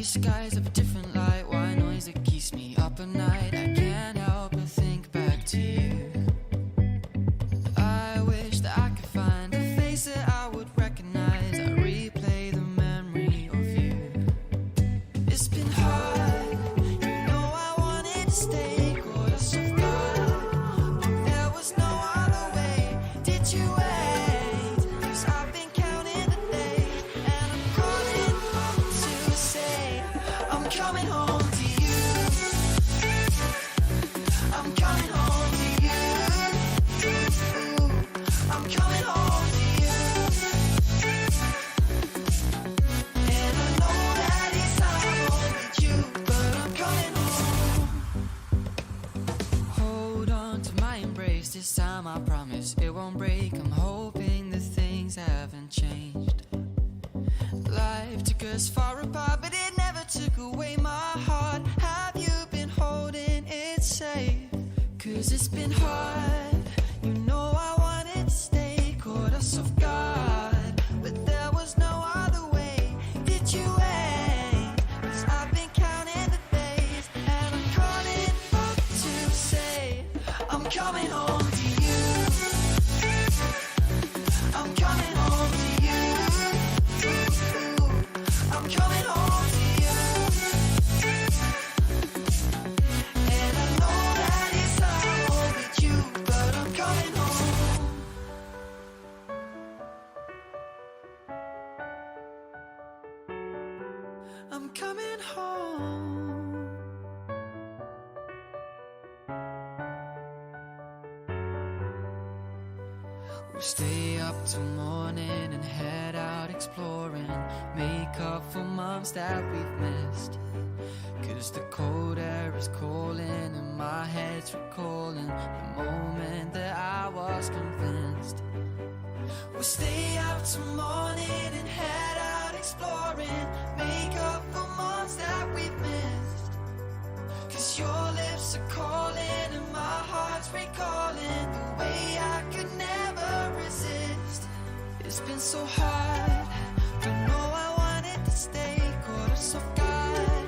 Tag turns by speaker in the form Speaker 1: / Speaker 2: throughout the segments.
Speaker 1: skies of a different light. White noise that keeps me up at night. I can't help but think back to you. I wish that I could find a face that I would recognize. I replay the memory of you. It's been hard, you know I wanted to stay. Caught us off guard, but there was no other way. Did you wait? 'Cause I've been counting the days, and I'm calling up to say I'm coming home to you. I'm coming home to you. I'm coming home to you. And I know that it's not home with you, but I'm coming home. Hold on to my embrace, this time I promise it won't break. I'm hoping that things haven't changed. Life took us far apart, but it never took away my heart. Have you been holding it safe? 'Cause it's been hard, you know I wanted to stay. Caught us off guard, but there was no other way. Did you wait? 'Cause I've been counting the days, and I'm calling up to say I'm coming home to you. I'm coming home to you. I'm coming home to you. And I know that it's not home with you, but I'm coming home. I'm coming home. We'll stay up till morning and head out exploring. Make up for months that we've missed. 'Cause the cold air is calling and my head's recalling the moment that I was convinced. We'll stay up till morning and head out exploring. Make up for months that we've missed. 'Cause your lips are calling and my heart's recalling the way I could never resist. It's been so hard, but no, I wanted to stay. Caught us off guard,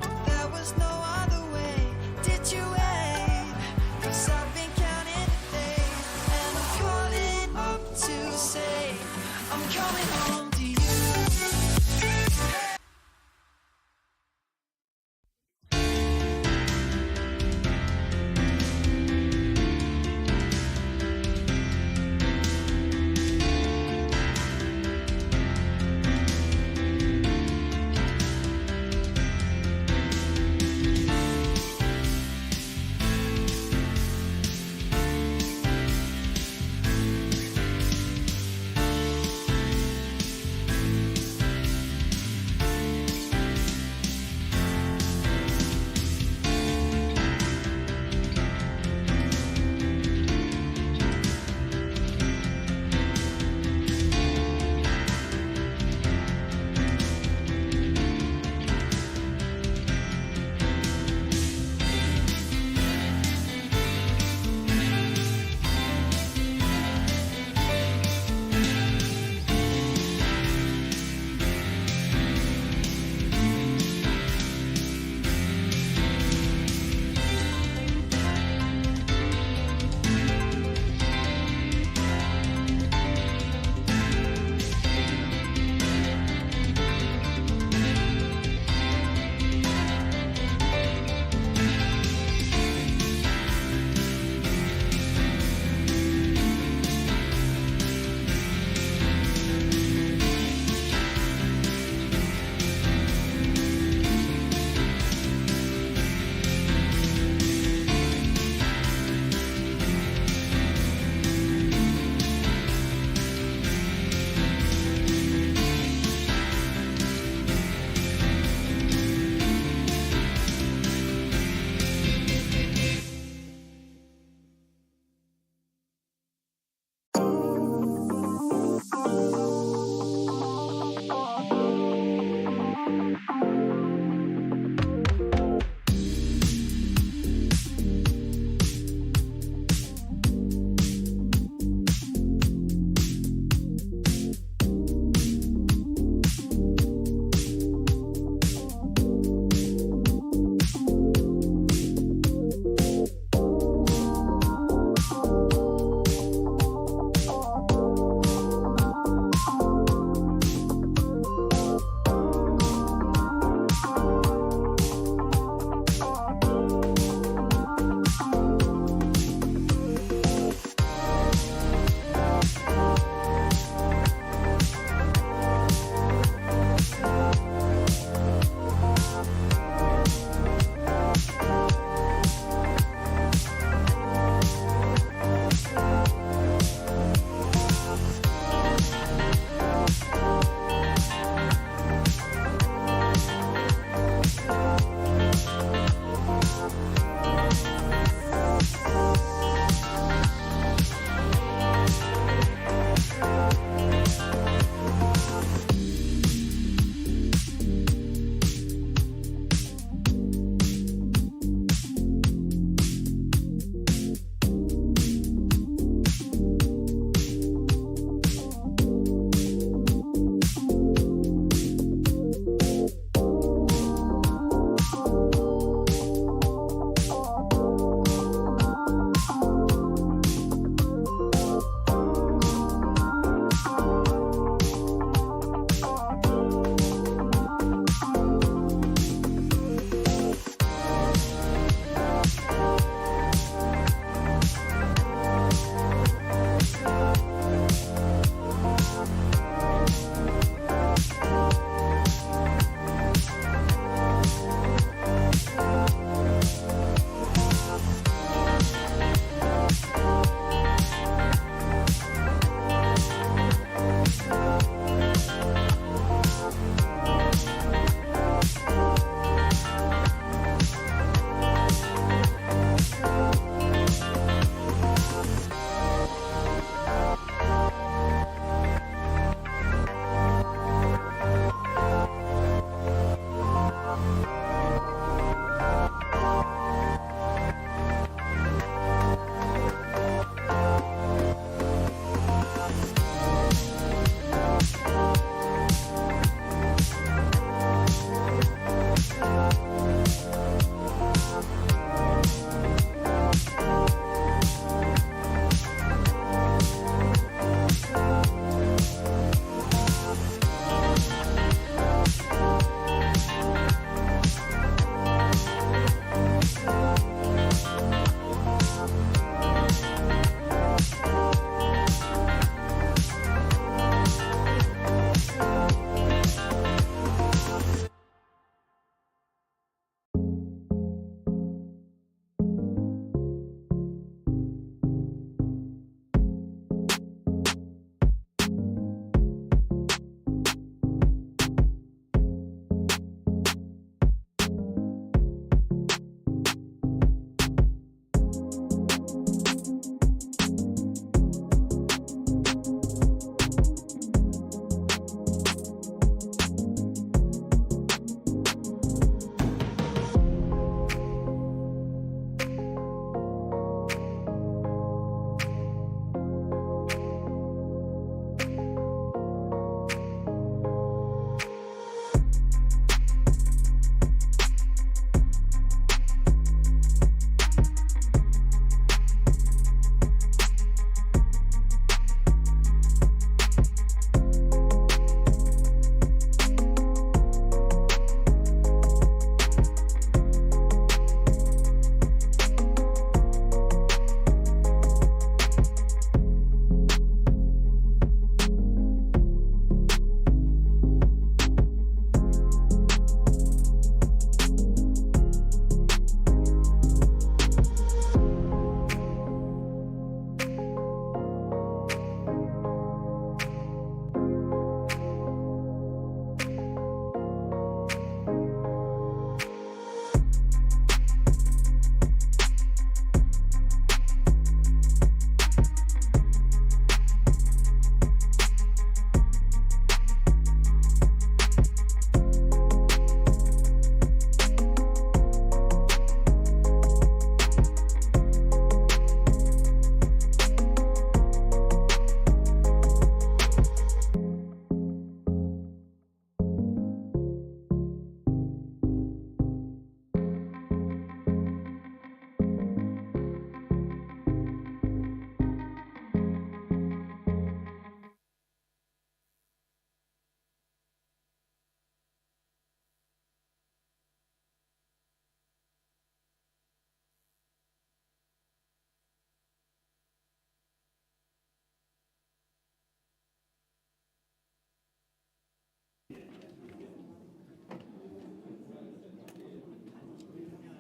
Speaker 1: but there was no other way. Did you wait? 'Cause I've been counting the days, and I'm calling up to say I'm coming home to you.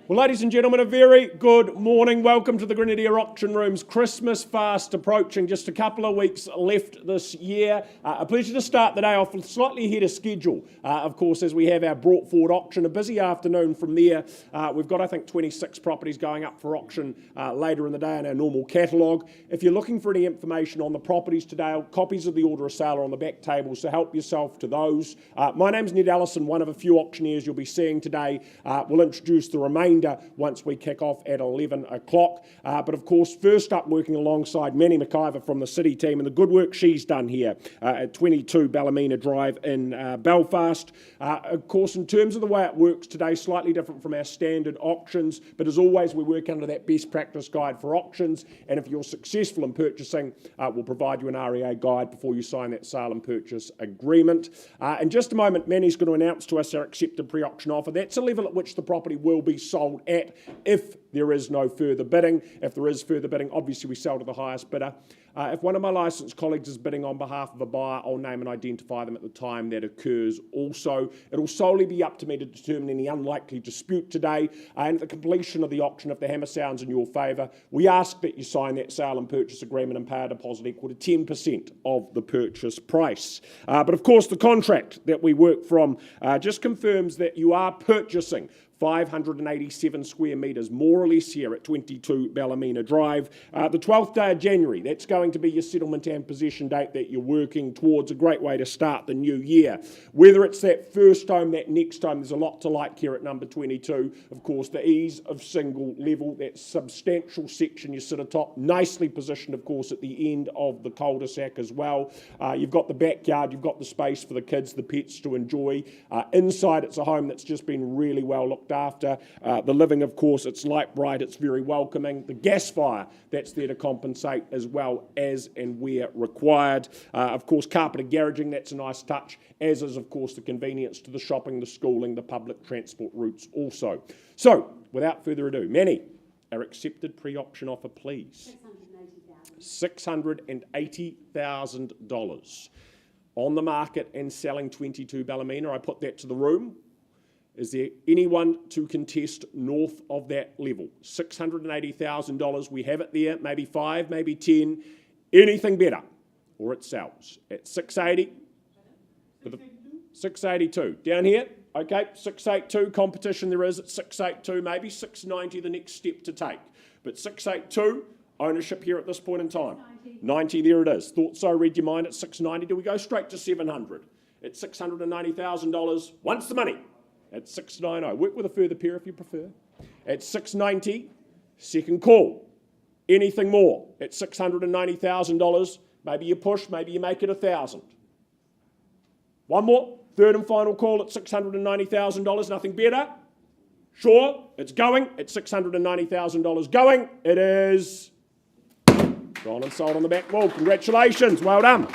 Speaker 2: Well, ladies and gentlemen, a very good morning. Welcome to the Grenadier Auction Room's Christmas fast approaching. Just a couple of weeks left this year. A pleasure to start the day off slightly ahead of schedule, of course, as we have our brought forward auction. A busy afternoon from there. We've got, I think, 26 properties going up for auction later in the day in our normal catalogue. If you're looking for any information on the properties today, copies of the order of sale are on the back table, so help yourself to those. My name's Ned Allison, one of a few auctioneers you'll be seeing today. We'll introduce the remainder once we kick off at 11 o'clock. But of course, first up, working alongside Manny McIver from the City team and the good work she's done here at 22 Ballymena Drive in Belfast. Of course, in terms of the way it works today, slightly different from our standard auctions, but as always, we work under that best practice guide for auctions, and if you're successful in purchasing, we'll provide you an REA guide before you sign that sale and purchase agreement. In just a moment, Manny's going to announce to us our accepted pre-auction offer. That's a level at which the property will be sold at if there is no further bidding. If there is further bidding, obviously we sell to the highest bidder. If one of my licensed colleagues is bidding on behalf of a buyer, I'll name and identify them at the time that occurs also. It'll solely be up to me to determine any unlikely dispute today, and at the completion of the auction, if the hammer sounds in your favour, we ask that you sign that sale and purchase agreement and pay a deposit equal to 10% of the purchase price. But of course, the contract that we work from just confirms that you are purchasing 587 square metres, more or less, here at 22 Ballymena Drive. The 12th day of January, that's going to be your settlement and possession date that you're working towards. A great way to start the new year. Whether it's that first home, that next home, there's a lot to like here at number 22. Of course, the ease of single level, that substantial section you sit atop, nicely positioned, of course, at the end of the cul-de-sac as well. You've got the backyard, you've got the space for the kids, the pets to enjoy. Inside, it's a home that's just been really well looked after. The living, of course, it's light bright, it's very welcoming. The gas fire, that's there to compensate as well as and where required. Of course, carpeted garaging, that's a nice touch, as is, of course, the convenience to the shopping, the schooling, the public transport routes also. So, without further ado, Manny, our accepted pre-auction offer, please. $680,000. On the market and selling 22 Ballymena. I put that to the room. Is there anyone to contest north of that level? $680,000, we have it there, maybe 5, maybe 10, anything better, or it sells. At 680, 682, down here, okay, 682, competition there is at 682, maybe 690, the next step to take. But 682, ownership here at this point in time. 90, there it is. Thought so, read your mind at 690. Do we go straight to 700? At $690,000, once the money. At 690, work with a further pair if you prefer. At 690, second call. Anything more at $690,000, maybe you push, maybe you make it 1,000. One more, third and final call at $690,000, nothing better. Sure, it's going at $690,000 going. It is gone and sold on the back wall. Congratulations, well done.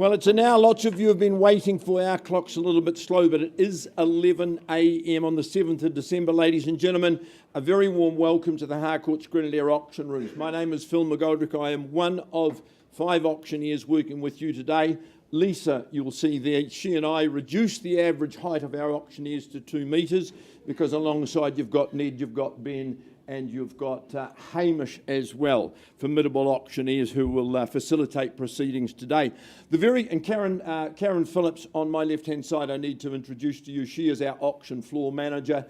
Speaker 3: Well, it's now lots of you have been waiting for. Our clock's a little bit slow, but it is 11 a.m. on the 7th of December, ladies and gentlemen. A very warm welcome to the Harcourts Grenadier Auction Rooms. My name is Phil McGoldrick. I am one of 5 auctioneers working with you today. Lisa, you'll see there, she and I reduced the average height of our auctioneers to 2 metres because alongside you've got Ned, you've got Ben, and you've got Hamish as well, formidable auctioneers who will facilitate proceedings today. Karen Phillips on my left-hand side, I need to introduce to you. She is our auction floor manager.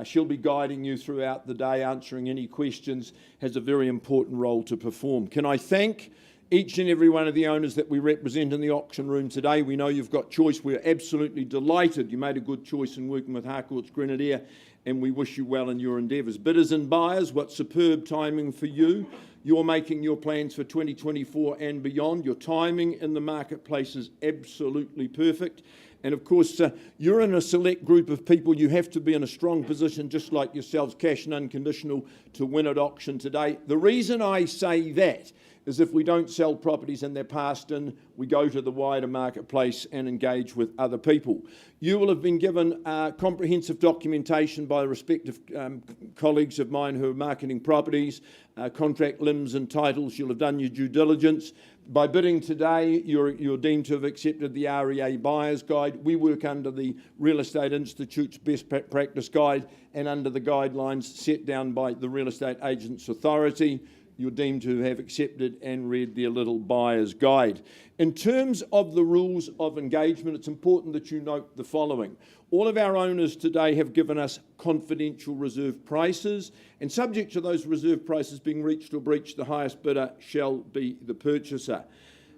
Speaker 3: She'll be guiding you throughout the day, answering any questions, has a very important role to perform. Can I thank each and every one of the owners that we represent in the auction room today? We know you've got choice. We're absolutely delighted you made a good choice in working with Harcourts Grenadier, and we wish you well in your endeavours. Bidders and buyers, what superb timing for you. You're making your plans for 2024 and beyond. Your timing in the marketplace is absolutely perfect. And of course, you're in a select group of people. You have to be in a strong position, just like yourselves, cash and unconditional, to win at auction today. The reason I say that is if we don't sell properties and they're passed in, we go to the wider marketplace and engage with other people. You will have been given comprehensive documentation by respective colleagues of mine who are marketing properties, contract limbs and titles. You'll have done your due diligence. By bidding today, you're deemed to have accepted the REA Buyer's Guide. We work under the Real Estate Institute's Best Practice Guide and under the guidelines set down by the Real Estate Agents Authority. You're deemed to have accepted and read their little buyer's guide. In terms of the rules of engagement, it's important that you note the following. All of our owners today have given us confidential reserve prices, and subject to those reserve prices being reached or breached, the highest bidder shall be the purchaser.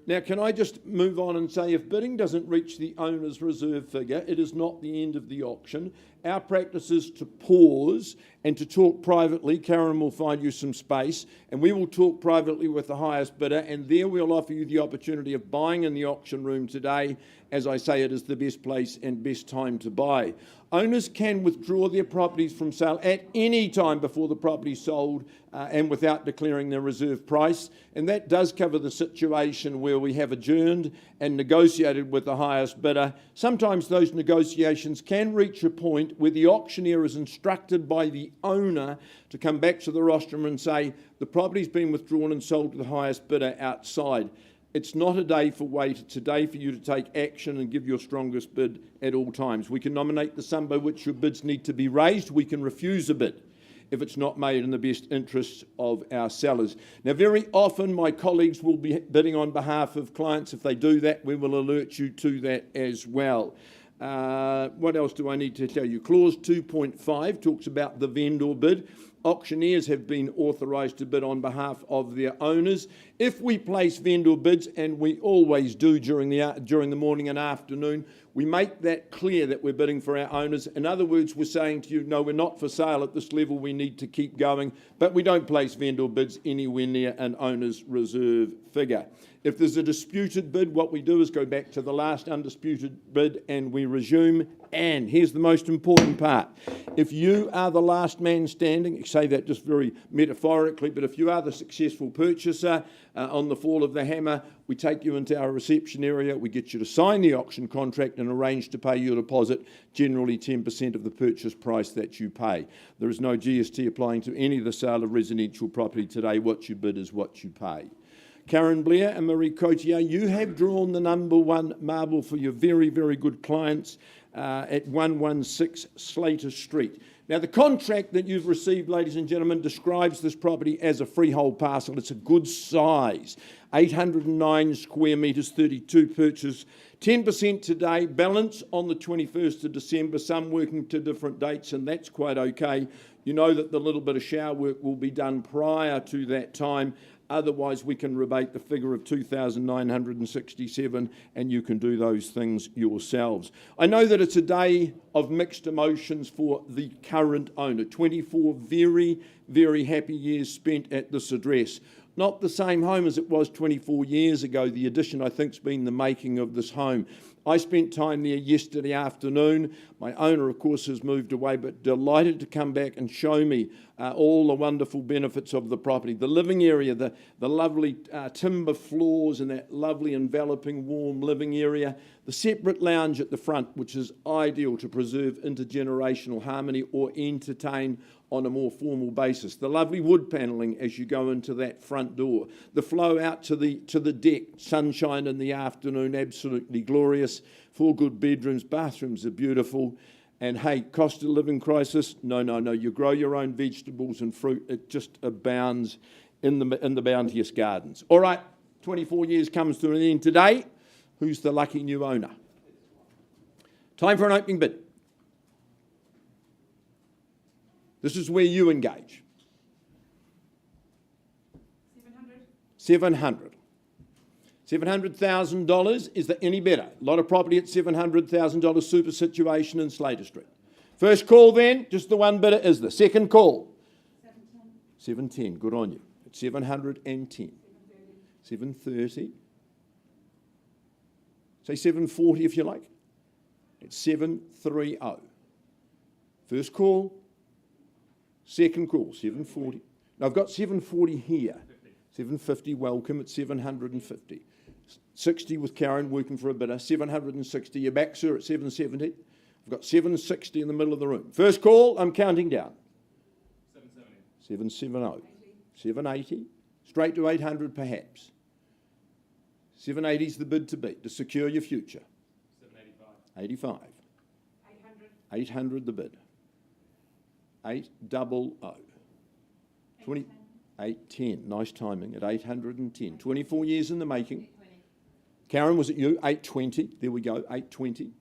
Speaker 3: Now, can I just move on and say, if bidding doesn't reach the owner's reserve figure, it is not the end of the auction. Our practice is to pause and to talk privately. Karen will find you some space, and we will talk privately with the highest bidder, and there we'll offer you the opportunity of buying in the auction room today. As I say, it is the best place and best time to buy. Owners can withdraw their properties from sale at any time before the property is sold and without declaring their reserve price. And that does cover the situation where we have adjourned and negotiated with the highest bidder. Sometimes those negotiations can reach a point where the auctioneer is instructed by the owner to come back to the rostrum and say, the property's been withdrawn and sold to the highest bidder outside. It's not a day for wait, it's a day for you to take action and give your strongest bid at all times. We can nominate the sum by which your bids need to be raised. We can refuse a bid if it's not made in the best interests of our sellers. Now, very often my colleagues will be bidding on behalf of clients. If they do that, we will alert you to that as well. What else do I need to tell you? Clause 2.5 talks about the vendor bid. Auctioneers have been authorised to bid on behalf of their owners. If we place vendor bids, and we always do during the morning and afternoon, we make that clear that we're bidding for our owners. In other words, we're saying to you, no, we're not for sale at this level, we need to keep going, but we don't place vendor bids anywhere near an owner's reserve figure. If there's a disputed bid, what we do is go back to the last undisputed bid and we resume. And here's the most important part. If you are the last man standing, I say that just very metaphorically, but if you are the successful purchaser on the fall of the hammer, we take you into our reception area, we get you to sign the auction contract and arrange to pay your deposit, generally 10% of the purchase price that you pay. There is no GST applying to any of the sale of residential property today. What you bid is what you pay. Karen Blair and Marie Cotier, you have drawn the number 1 marble for your very, very good clients at 116 Slater Street. Now, the contract that you've received, ladies and gentlemen, describes this property as a freehold parcel. It's a good size, 809 square metres, 32 purchase, 10% today, balance on the 21st of December, some working to different dates, and that's quite okay. You know that the little bit of shower work will be done prior to that time. Otherwise, we can rebate the figure of $2,967 and you can do those things yourselves. I know that it's a day of mixed emotions for the current owner. 24 very, very happy years spent at this address. Not the same home as it was 24 years ago. The addition, I think, has been the making of this home. I spent time there yesterday afternoon. My owner, of course, has moved away, but delighted to come back and show me all the wonderful benefits of the property. The living area, the lovely timber floors and that lovely enveloping warm living area. The separate lounge at the front, which is ideal to preserve intergenerational harmony or entertain on a more formal basis. The lovely wood panelling as you go into that front door. The flow out to the deck, sunshine in the afternoon, absolutely glorious. 4 good bedrooms, bathrooms are beautiful. And hey, cost of living crisis? No. You grow your own vegetables and fruit. It just abounds in the bounteous gardens. All right, 24 years comes to an end today. Who's the lucky new owner? Time for an opening bid. This is where you engage. 700. $700,000. Is there any better? A lot of property at $700,000 super situation in Slater Street. First call then, just the one bidder is the second call. 710. Good on you. At 710. 730. Say 740 if you like. It's 730. First call. Second call, 740. Now I've got 740 here. 750, welcome at 750. 60 with Karen working for a bidder. 760, you're back, sir, at 770. I've got 760 in the middle of the room. First call, I'm counting down. 770. 770. 780. Straight to 800 perhaps. 780 is the bid to beat, to secure your future. 785. 85. 800. 800 the bid. 800. 810. Nice timing at 810. 24 years in the making. 820. Karen, was it you? 820. There we go. 820.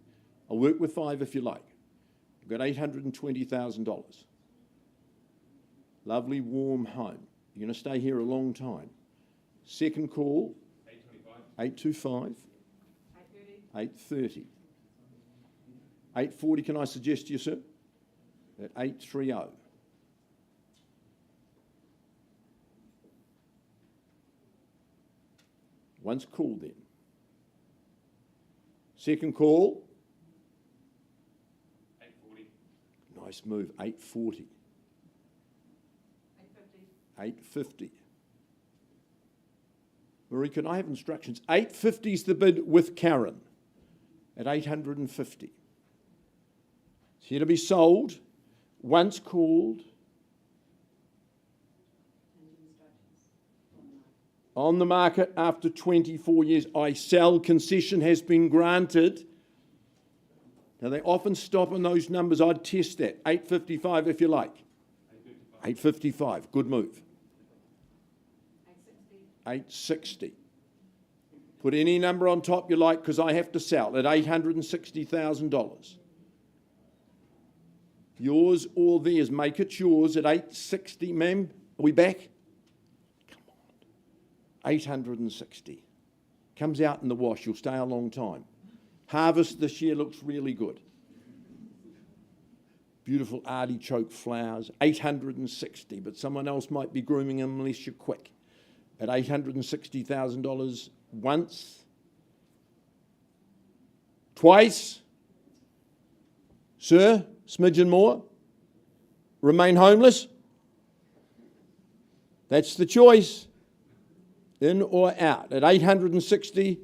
Speaker 3: I'll work with 5 if you like. I've got $820,000. Lovely warm home. You're going to stay here a long time. Second call. 825. 830. 840. Can I suggest to you, sir? At 830. Once called then. Second call.
Speaker 4: 840.
Speaker 3: Nice move. 840. 850. 850. Marie, can I have instructions? 850 is the bid with Karen at 850. It's here to be sold. Once called. On the market after 24 years. I sell. Concession has been granted. Now they often stop on those numbers. I'd test that. 855 if you like. 855. Good move. 860. Put any number on top you like because I have to sell at $860,000. Yours or theirs. Make it yours at 860, ma'am. Are we back? Come on. 860. Comes out in the wash. You'll stay a long time. Harvest this year looks really good. Beautiful artichoke flowers. 860, but someone else might be grooming them unless you're quick. At $860,000 once. Twice. Sir, smidgen more. Remain homeless. That's the choice. In or out. At 860,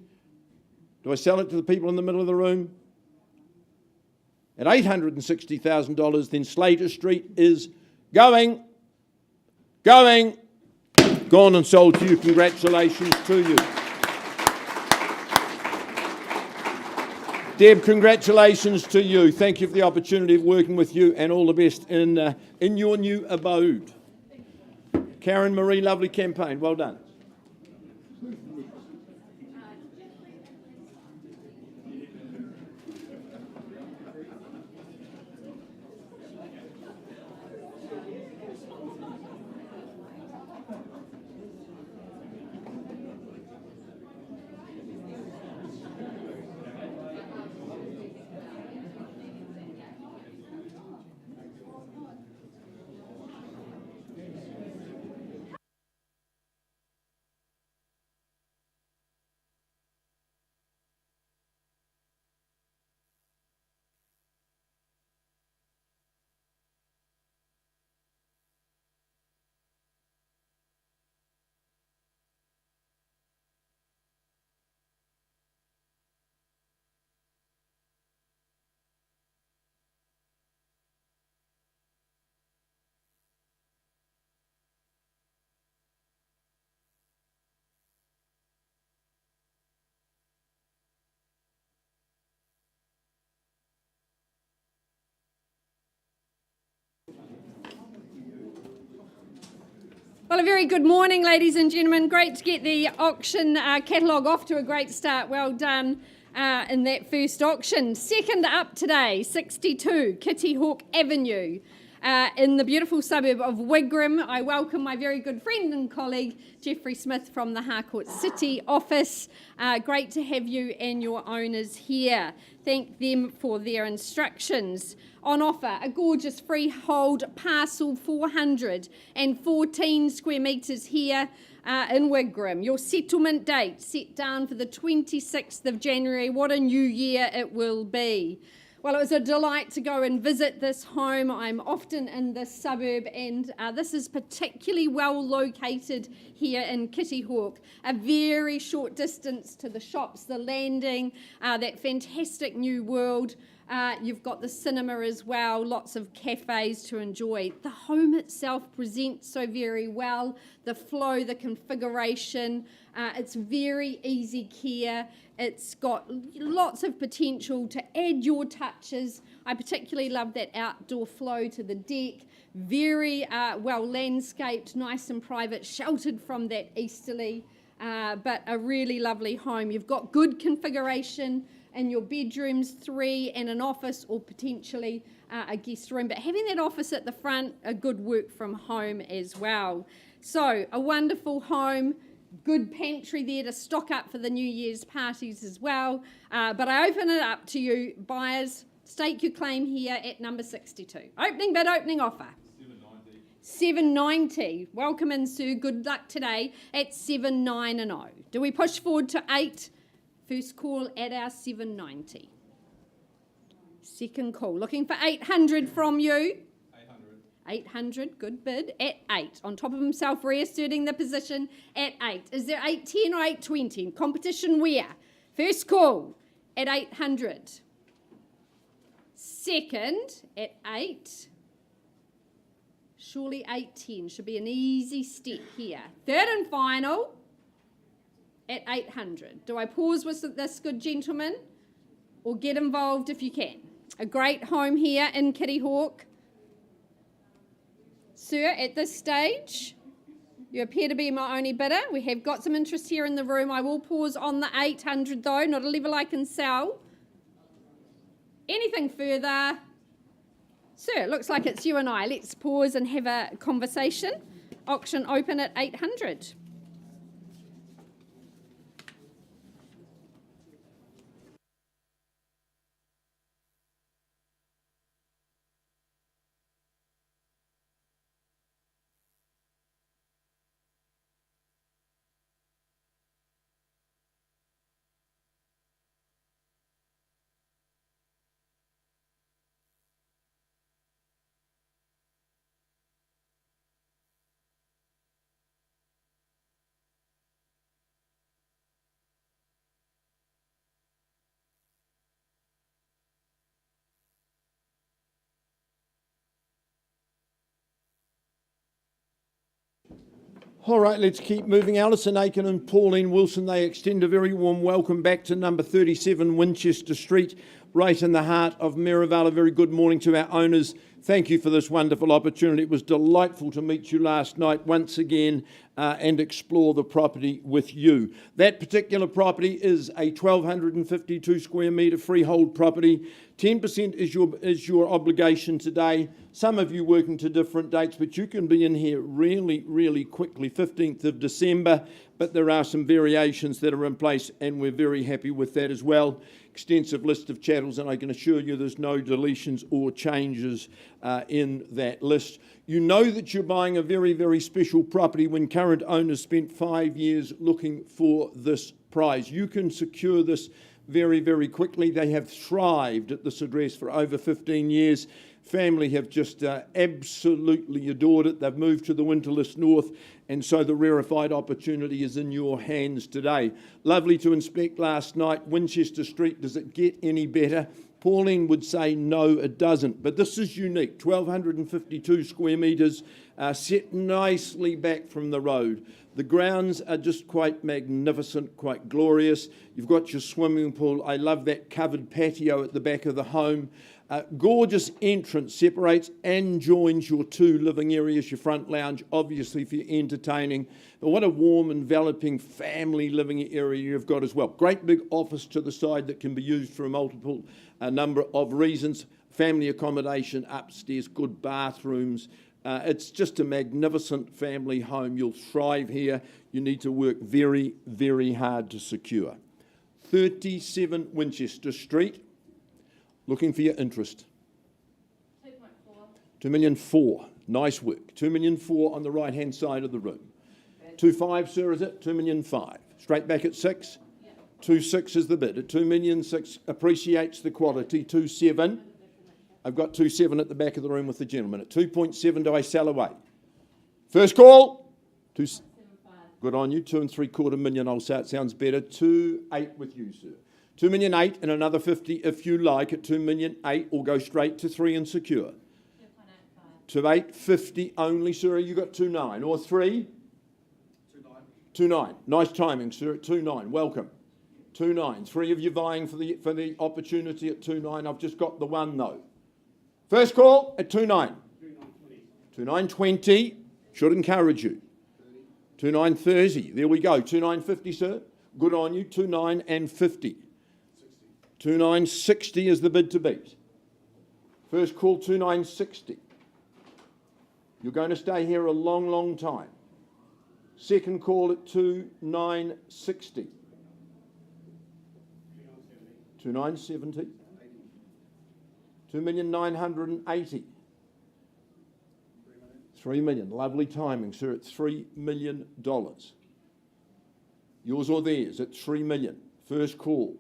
Speaker 3: do I sell it to the people in the middle of the room? At $860,000, then Slater Street is going, gone and sold to you. Congratulations to you. Deb, congratulations to you. Thank you for the opportunity of working with you and all the best in your new abode. Karen Marie, lovely campaign. Well done.
Speaker 4: Well, a very good morning, ladies and gentlemen. Great to get the auction catalogue off to a great start. Well done in that first auction. Second up today, 62 Kitty Hawk Avenue in the beautiful suburb of Wigram. I welcome my very good friend and colleague, Jeffrey Smith from the Harcourt City office. Great to have you and your owners here. Thank them for their instructions. On offer, a gorgeous freehold parcel, 414 square metres here in Wigram. Your settlement date set down for the 26th of January. What a new year it will be. Well, it was a delight to go and visit this home. I'm often in this suburb, and this is particularly well located here in Kitty Hawk. A very short distance to the shops, the landing, that fantastic new world. You've got the cinema as well, lots of cafes to enjoy. The home itself presents so very well. The flow, the configuration, it's very easy care. It's got lots of potential to add your touches. I particularly love that outdoor flow to the deck. Very well landscaped, nice and private, sheltered from that easterly, but a really lovely home. You've got good configuration in your bedrooms, 3 and an office, or potentially a guest room. But having that office at the front, a good work from home as well. So a wonderful home, good pantry there to stock up for the New Year's parties as well. But I open it up to you, buyers. Stake your claim here at number 62. Opening bid, opening offer. 790. Welcome in, sir. Good luck today at 790. Do we push forward to 8? First call at our 790. Second call. Looking for 800 from you. 800, good bid, at 8. On top of himself, reasserting the position at 8. Is there 810 or 820? Competition where? First call at 800. Second at 8. Surely 810 should be an easy step here. Third and final at 800. Do I pause with this good gentleman or get involved if you can? A great home here in Kitty Hawk. Sir, at this stage, you appear to be my only bidder. We have got some interest here in the room. I will pause on the 800 though, not a level I can sell. Anything further? Sir, it looks like it's you and I. Let's pause and have a conversation. Auction open at 800.
Speaker 3: All right, let's keep moving. Alison Aiken and Pauline Wilson, they extend a very warm welcome back to number 37 Winchester Street, right in the heart of Merivale. A very good morning to our owners. Thank you for this wonderful opportunity. It was delightful to meet you last night once again and explore the property with you. That particular property is a 1,252 square metre freehold property. 10% is your obligation today. Some of you working to different dates, but you can be in here really, really quickly, 15th of December. But there are some variations that are in place, and we're very happy with that as well. Extensive list of chattels, and I can assure you there's no deletions or changes in that list. You know that you're buying a very, very special property when current owners spent 5 years looking for this prize. You can secure this very, very quickly. They have thrived at this address for over 15 years. Family have just absolutely adored it. They've moved to the Winterless North, and so the rarefied opportunity is in your hands today. Lovely to inspect last night. Winchester Street, does it get any better? Pauline would say no, it doesn't. But this is unique. 1,252 square metres, set nicely back from the road. The grounds are just quite magnificent, quite glorious. You've got your swimming pool. I love that covered patio at the back of the home. Gorgeous entrance, separates and joins your two living areas, your front lounge, obviously for your entertaining. But what a warm, enveloping family living area you've got as well. Great big office to the side that can be used for a number of reasons. Family accommodation upstairs, good bathrooms. It's just a magnificent family home. You'll thrive here. You need to work very, very hard to secure. 37 Winchester Street. Looking for your interest. 2,400,000. Nice work. 2,400,000 on the right-hand side of the room. 2.5, sir, is it? 2,500,000. Straight back at 6? 2.6 is the bid. At 2,600,000 appreciates the quality. 2.7. I've got 2.7 at the back of the room with the gentleman. At 2.7 do I sell away? First call. 2.75. Good on you. 2.75 million. I'll say it sounds better. 2.8 with you, sir. 2,800,000 and another 50 if you like at 2,800,000, or go straight to 3 and secure. 2,850 only, sir. You got 2,900 or 3? 2,900. Nice timing, sir. At 2,900. Welcome. 2,900. 3 of you vying for the opportunity at 2,900. I've just got the one though. First call at 2,900. 2,920. Should encourage you. 2,930. There we go. 2,950, sir. Good on you. 2,950. 2,960 is the bid to beat. First call, 2,960. You're going to stay here a long, long time. Second call at 2,960. 2,970. 2,980,000. 3 million. Lovely timing, sir. At $3 million. Yours or theirs at 3 million. First call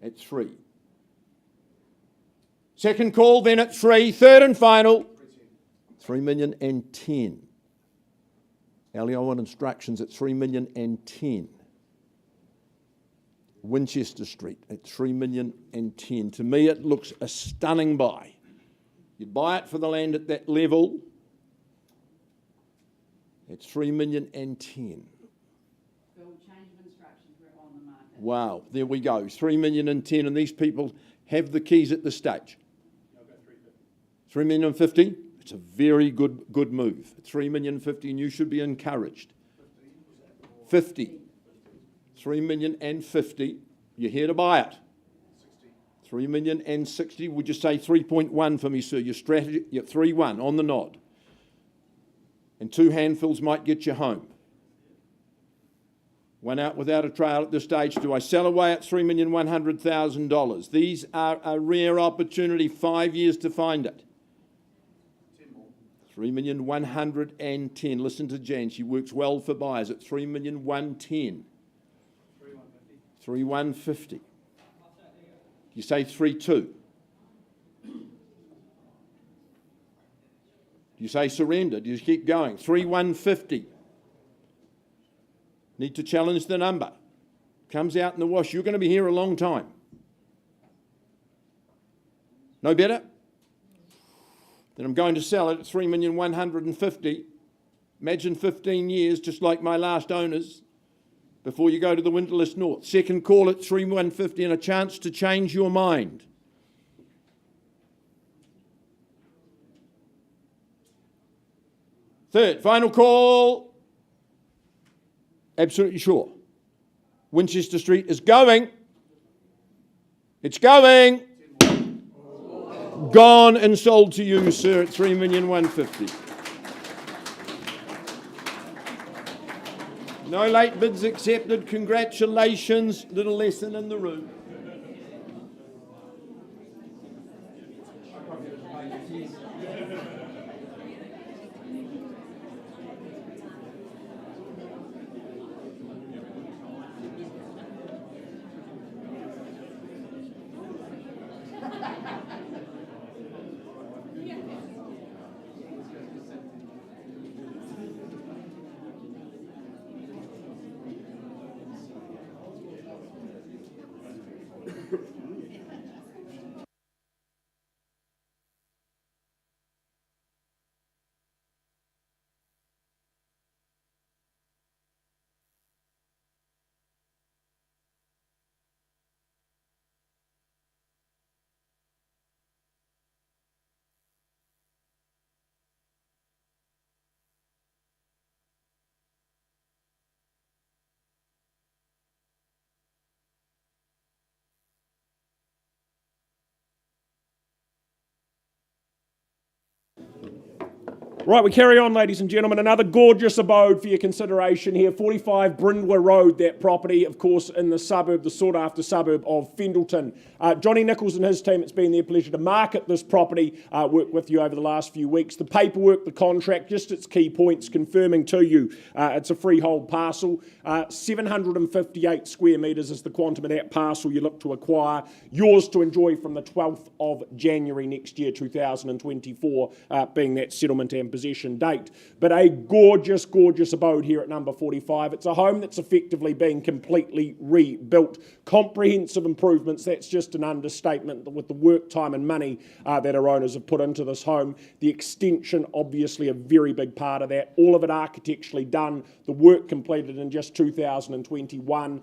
Speaker 3: at 3. Second call then at 3. Third and final. 3,010,000. Ali, I want instructions at 3,010,000. Winchester Street at 3,010,000. To me, it looks a stunning buy. You'd buy it for the land at that level. It's 3,010,000. Wow, there we go. 3,010,000, and these people have the keys at this stage. 3,050,000. It's a very good move. 3,050,000, and you should be encouraged. 50. 3,050,000. You're here to buy it. 3,060,000. Would you say 3.1 for me, sir? Your strategy. You're 3.1 on the nod. And 2 handfuls might get you home. One out without a trail at this stage. Do I sell away at $3,100,000? These are a rare opportunity. 5 years to find it. 3,110,000. Listen to Jan. She works well for buyers at 3,110,000. 3,150,000. You say 3.2. You say surrender. Do you keep going? 3,150,000. Need to challenge the number. Comes out in the wash. You're going to be here a long time. No better? Then I'm going to sell it at 3,150,000. Imagine 15 years, just like my last owners, before you go to the Windless North. Second call at 3,150 and a chance to change your mind. Third, final call. Absolutely sure. Winchester Street is going. It's going. Gone and sold to you, sir, at 3,150,000. No late bids accepted. Congratulations. Little lesson in the room.
Speaker 2: Right, we carry on, ladies and gentlemen. Another gorgeous abode for your consideration here. 45 Brindwa Road, that property, of course, in the suburb, the sought-after suburb of Fendalton. Johnny Nichols and his team, it's been their pleasure to market this property, work with you over the last few weeks. The paperwork, the contract, just its key points, confirming to you it's a freehold parcel. 758 square metres is the quantum of that parcel you look to acquire. Yours to enjoy from the 12th of January next year, 2024, being that settlement and possession date. But a gorgeous, gorgeous abode here at number 45. It's a home that's effectively been completely rebuilt. Comprehensive improvements, that's just an understatement with the work, time and money that our owners have put into this home. The extension, obviously a very big part of that. All of it architecturally done. The work completed in just 2021.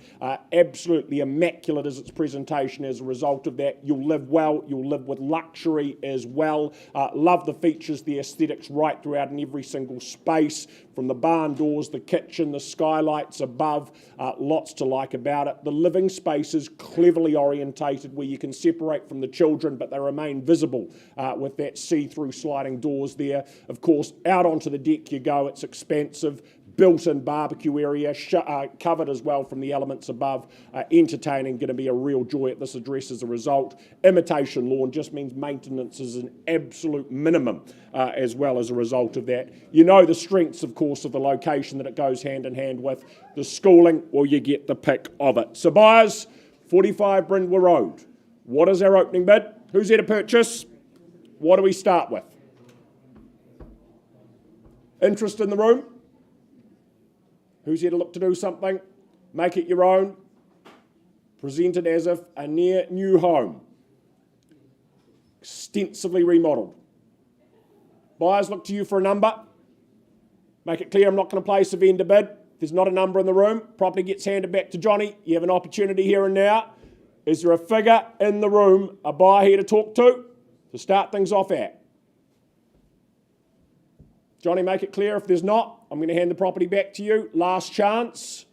Speaker 2: Absolutely immaculate as its presentation as a result of that. You'll live well. You'll live with luxury as well. Love the features, the aesthetics right throughout in every single space, from the barn doors, the kitchen, the skylights above, lots to like about it. The living space is cleverly orientated where you can separate from the children but they remain visible with that see-through sliding doors there. Of course, out onto the deck you go. It's expansive. Built-in barbecue area, covered as well from the elements above. Entertaining, going to be a real joy at this address as a result. Imitation lawn just means maintenance is an absolute minimum as well as a result of that. You know the strengths, of course, of the location that it goes hand in hand with. The schooling, well, you get the pick of it. So buyers, 45 Brindwa Road. What is our opening bid? Who's there to purchase? What do we start with? Interest in the room? Who's here to look to do something? Make it your own. Present it as if a near new home. Extensively remodelled. Buyers look to you for a number. Make it clear I'm not going to place a vendor bid. If there's not a number in the room, property gets handed back to Johnny. You have an opportunity here and now. Is there a figure in the room, a buyer here to talk to start things off at? Johnny, make it clear. If there's not, I'm going to hand the property back to you. Last chance.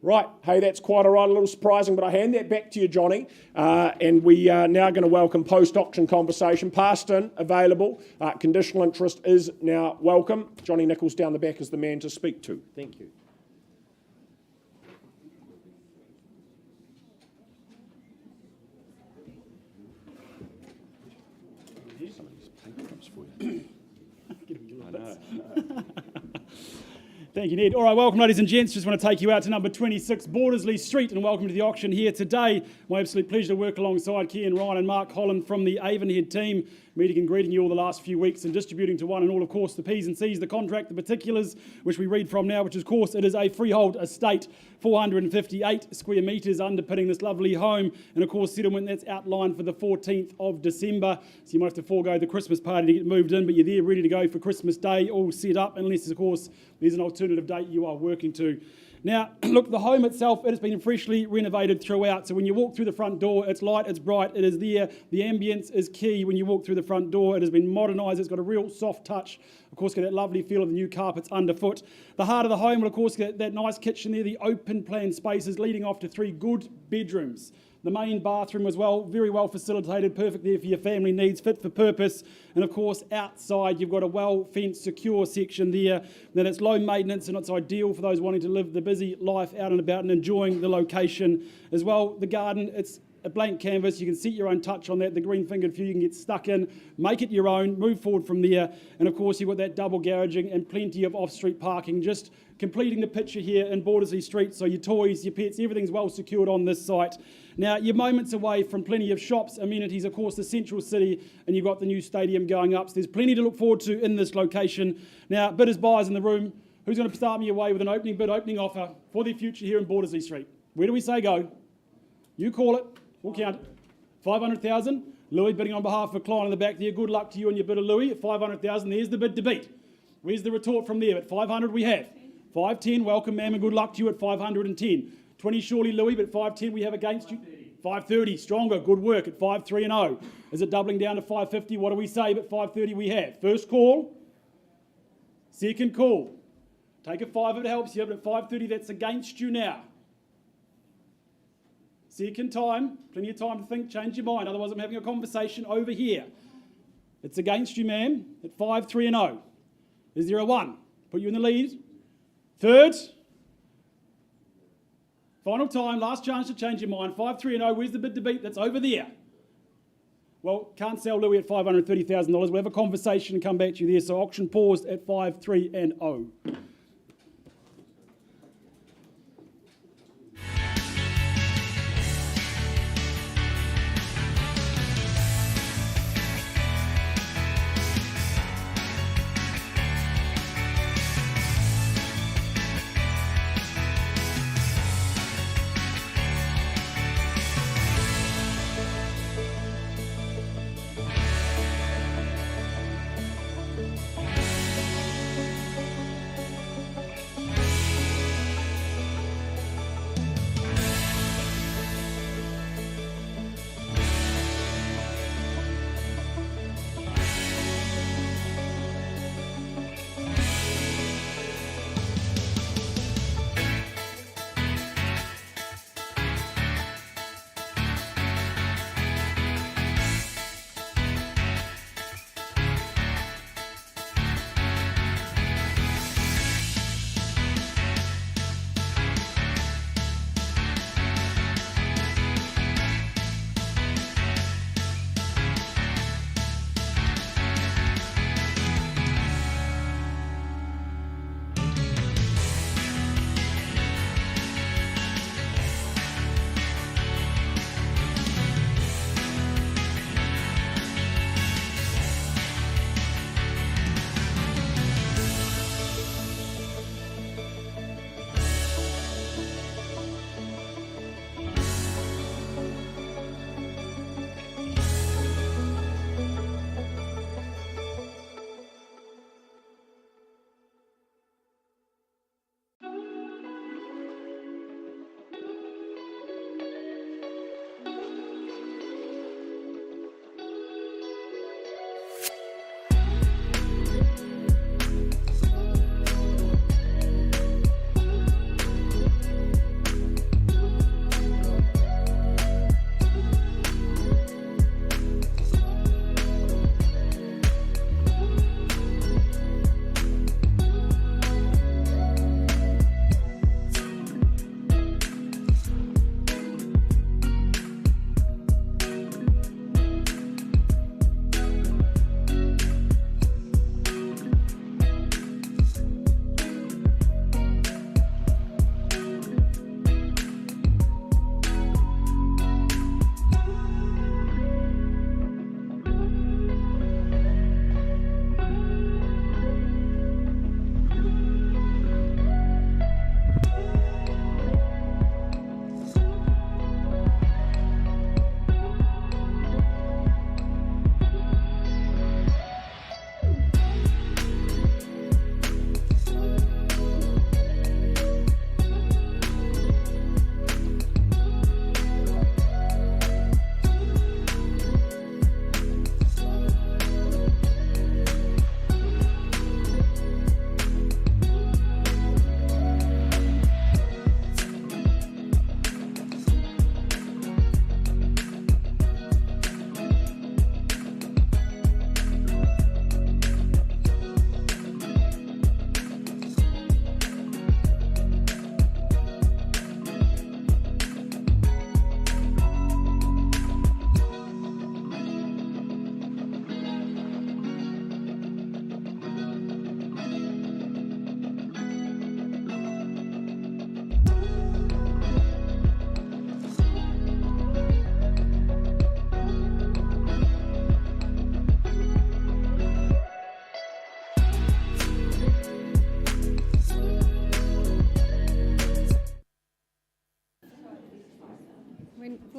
Speaker 2: Right. Hey, that's quite all right. A little surprising, but I hand that back to you, Johnny. And we are now going to welcome post-auction conversation. Passed in, available. Conditional interest is now welcome. Johnny Nichols down the back is the man to speak to. Thank you.
Speaker 5: Thank you, Ned. All right, welcome, ladies and gents. Just want to take you out to number 26 Bordersley Street and welcome to the auction here today. My absolute pleasure to work alongside Kian Ryan and Mark Holland from the Avonhead team, meeting and greeting you all the last few weeks and distributing to one and all, of course, the P's and C's, the contract, the particulars, which we read from now, which, of course, it is a freehold estate, 458 square metres underpinning this lovely home, and, of course, settlement that's outlined for the 14th of December. So you might have to forego the Christmas party to get moved in, but you're there ready to go for Christmas Day, all set up, unless, of course, there's an alternative date you are working to. Now, look, the home itself, it has been freshly renovated throughout. So when you walk through the front door, it's light, it's bright, it is there. The ambience is key when you walk through the front door. It has been modernised. It's got a real soft touch. Of course, got that lovely feel of the new carpets underfoot. The heart of the home will, of course, get that nice kitchen there, the open plan spaces leading off to 3 good bedrooms. The main bathroom as well, very well facilitated, perfect there for your family needs, fit for purpose. And of course, outside, you've got a well-fenced, secure section there. Then it's low maintenance and it's ideal for those wanting to live the busy life out and about and enjoying the location as well. The garden, it's a blank canvas. You can set your own touch on that. The green-fingered few you can get stuck in, make it your own, move forward from there. And of course, you've got that double garaging and plenty of off-street parking, just completing the picture here in Bordersley Street. So your toys, your pets, everything's well secured on this site. Now, you're moments away from plenty of shops, amenities, of course, the central city, and you've got the new stadium going up. So there's plenty to look forward to in this location. Now, bidders, buyers in the room, who's going to start me away with an opening bid, opening offer for their future here in Bordersley Street? Where do we say go? You call it. We'll count it. 500,000. Louis bidding on behalf of a client in the back there. Good luck to you and your bidder, Louis. At 500,000, there's the bid to beat. Where's the retort from there? At 500 we have. 510, welcome, ma'am, and good luck to you at 510. 20 surely, Louis, but 510 we have against you. 530, stronger, good work at 5-3 and 0. Is it doubling down to 550? What do we say? But 530 we have. First call. Second call. Take a 5 if it helps you, but at 530 that's against you now. Second time, plenty of time to think, change your mind. Otherwise, I'm having a conversation over here. It's against you, ma'am, at 5-3-0. Is there a 1? Put you in the lead. Third. Final time, last chance to change your mind. 5-3-0, where's the bid to beat? That's over there. Well, can't sell Louis at $530,000. We'll have a conversation and come back to you there. So auction paused at 5-3-0.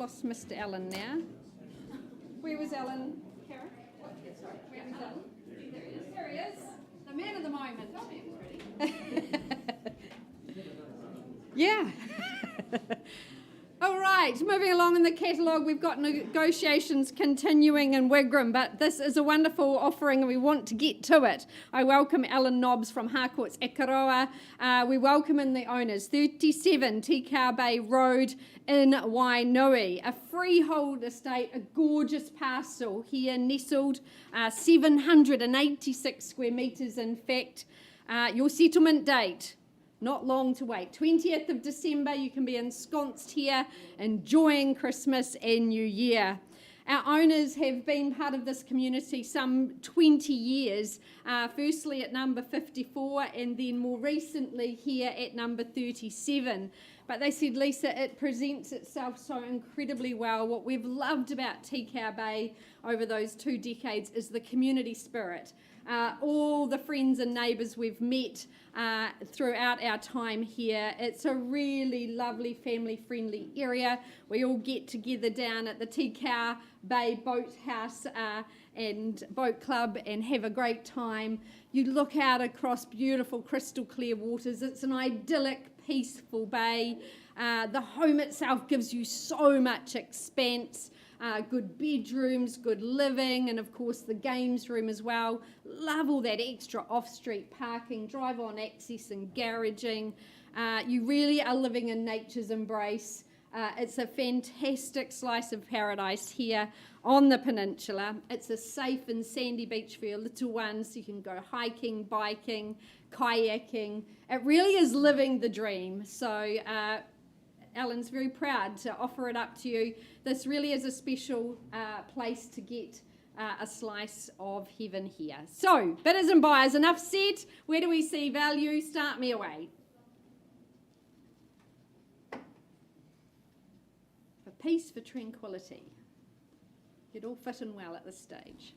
Speaker 4: lost Mr. Allen now. Where was Allen? Karen? Sorry. Where was Allen? There he is. There he is. The man of the moment. Tell me he was ready. Yeah. All right. Right, moving along in the catalogue, we've got negotiations continuing in Wigram, but this is a wonderful offering and we want to get to it. I welcome Alan Nobbs from Harcourts Ekaroa. We welcome in the owners, 37 Tikau Bay Road in Wainui, a freehold estate, a gorgeous parcel here nestled, 786 square metres in fact. Your settlement date, not long to wait. 20th of December, you can be ensconced here, enjoying Christmas and New Year. Our owners have been part of this community some 20 years, firstly at number 54 and then more recently here at number 37. But they said, Lisa, it presents itself so incredibly well. What we've loved about Tikau Bay over those 2 decades is the community spirit. All the friends and neighbours we've met throughout our time here. It's a really lovely family-friendly area. We all get together down at the Tikau Bay Boat House and Boat Club and have a great time. You look out across beautiful crystal clear waters. It's an idyllic, peaceful bay. The home itself gives you so much expanse. Good bedrooms, good living, and of course the games room as well. Love all that extra off-street parking, drive-on access and garaging. You really are living in nature's embrace. It's a fantastic slice of paradise here on the peninsula. It's a safe and sandy beach for your little ones. You can go hiking, biking, kayaking. It really is living the dream. So Alan's very proud to offer it up to you. This really is a special place to get a slice of heaven here. So, bidders and buyers, enough said. Where do we see value? Start me away. For peace, for tranquility. You'd all fit in well at this stage.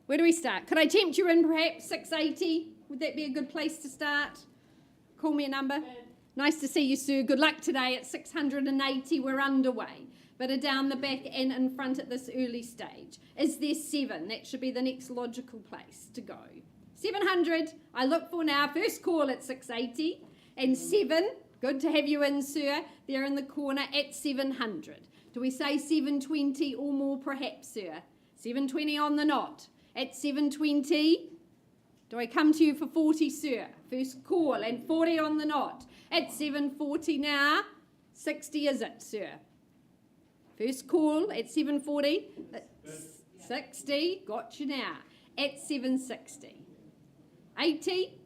Speaker 4: Where do we start? Could I tempt you in perhaps 680? Would that be a good place to start? Call me a number. Nice to see you, sir. Good luck today at 680. We're underway. But are down the back and in front at this early stage. Is there 7? That should be the next logical place to go. 700. I look for now. First call at 680. And 7. Good to have you in, sir. There in the corner at 700. Do we say 720 or more perhaps, sir? 720 on the knot. At 720. Do I come to you for 40, sir? First call and 40 on the knot. At 740 now. 60 is it, sir? First call at 740. 60. Got you now. At 760. 80.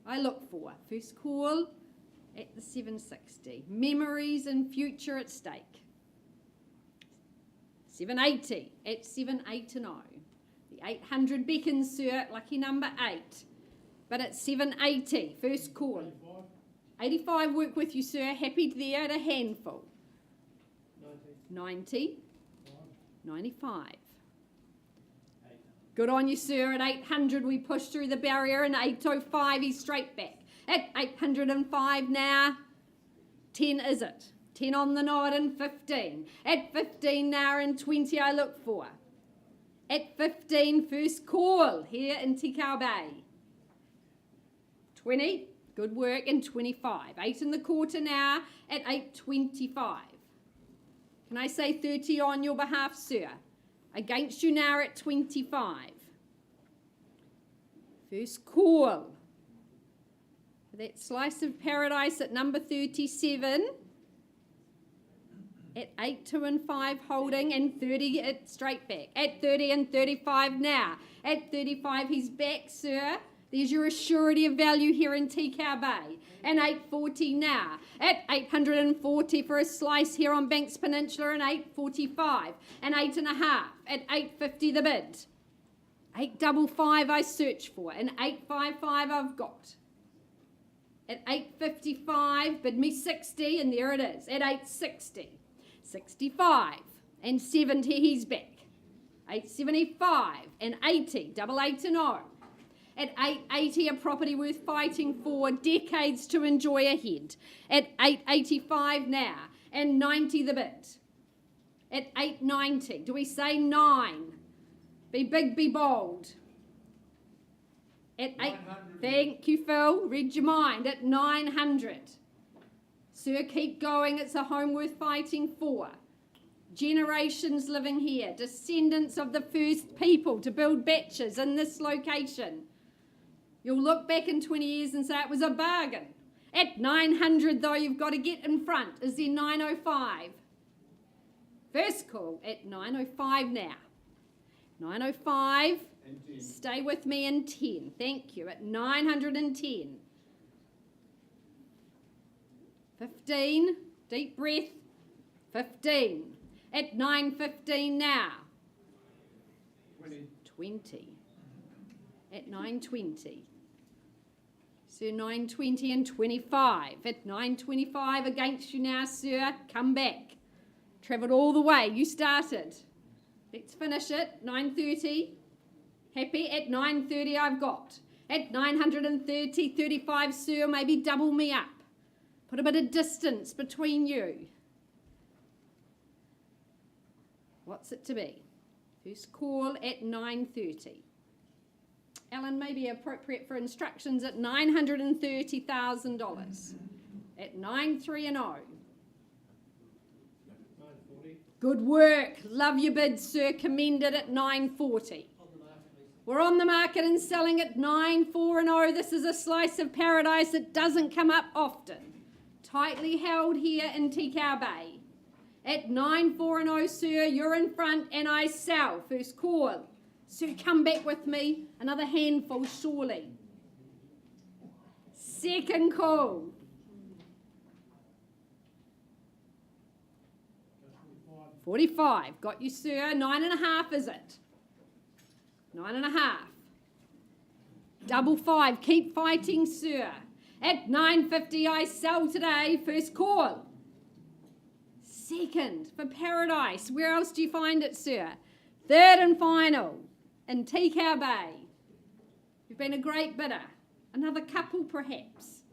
Speaker 4: I look for. First call at the 760. Memories and future at stake. 780 at 780. The 800 beckons, sir. Lucky number 8. But at 780. First call. 85 work with you, sir. Happy there at a handful. 90. 95. Good on you, sir. At 800 we push through the barrier, and 805 he's straight back. At 805 now. 10 is it? 10 on the nod and 15. At 15 now and 20 I look for. At 15 first call here in Tikau Bay. 20. Good work. And 25. 8 in the quarter now at 825. Can I say 30 on your behalf, sir? Against you now at 25. First call. That slice of paradise at number 37. At 8, 2 and 5 holding, and 30 at straight back. At 30 and 35 now. At 35 he's back, sir. There's your assurity of value here in Tikau Bay. And 840 now. At 840 for a slice here on Banks Peninsula, and 845. And 8.5. At 850 the bid. 855 I search for. And 855 I've got. At 855, bid me 60, and there it is. At 860. 65. And 70 he's back. 875 and 80. Double 8 and 0. At 880, a property worth fighting for, decades to enjoy ahead. At 885 now, and 90 the bid. At 890, do we say 9? Be big, be bold. At 8, thank you, Phil. Read your mind. At 900. Sir, keep going. It's a home worth fighting for. Generations living here, descendants of the first people to build batches in this location. You'll look back in 20 years and say it was a bargain. At 900 though, you've got to get in front. Is there 905? First call at 905 now. 905. Stay with me in 10. Thank you. At 910. 15. Deep breath. 15. At 9:15 now. 20. At 9:20. Sir, 9:20 and 25. At 9:25 against you now, sir. Come back. Travelled all the way. You started. Let's finish it. 9:30. Happy? At 9:30 I've got. At 930, 35, sir, maybe double me up. Put a bit of distance between you. What's it to be? First call at 9:30. Alan, may be appropriate for instructions at $930,000. At 9-3-0. Good work. Love your bid, sir. Commended at 9:40. We're on the market and selling at 9-4-0. This is a slice of paradise that doesn't come up often. Tightly held here in Tikau Bay. At 9-4-0, sir, you're in front and I sell. First call. Sir, come back with me. Another handful, surely. Second call. $45. Got you, sir. 9.5, is it? 9.5. Double 5. Keep fighting, sir. At 9.50, I sell today. First call. Second for paradise. Where else do you find it, sir? Third and final in Tikau Bay. You've been a great bidder. Another couple, perhaps.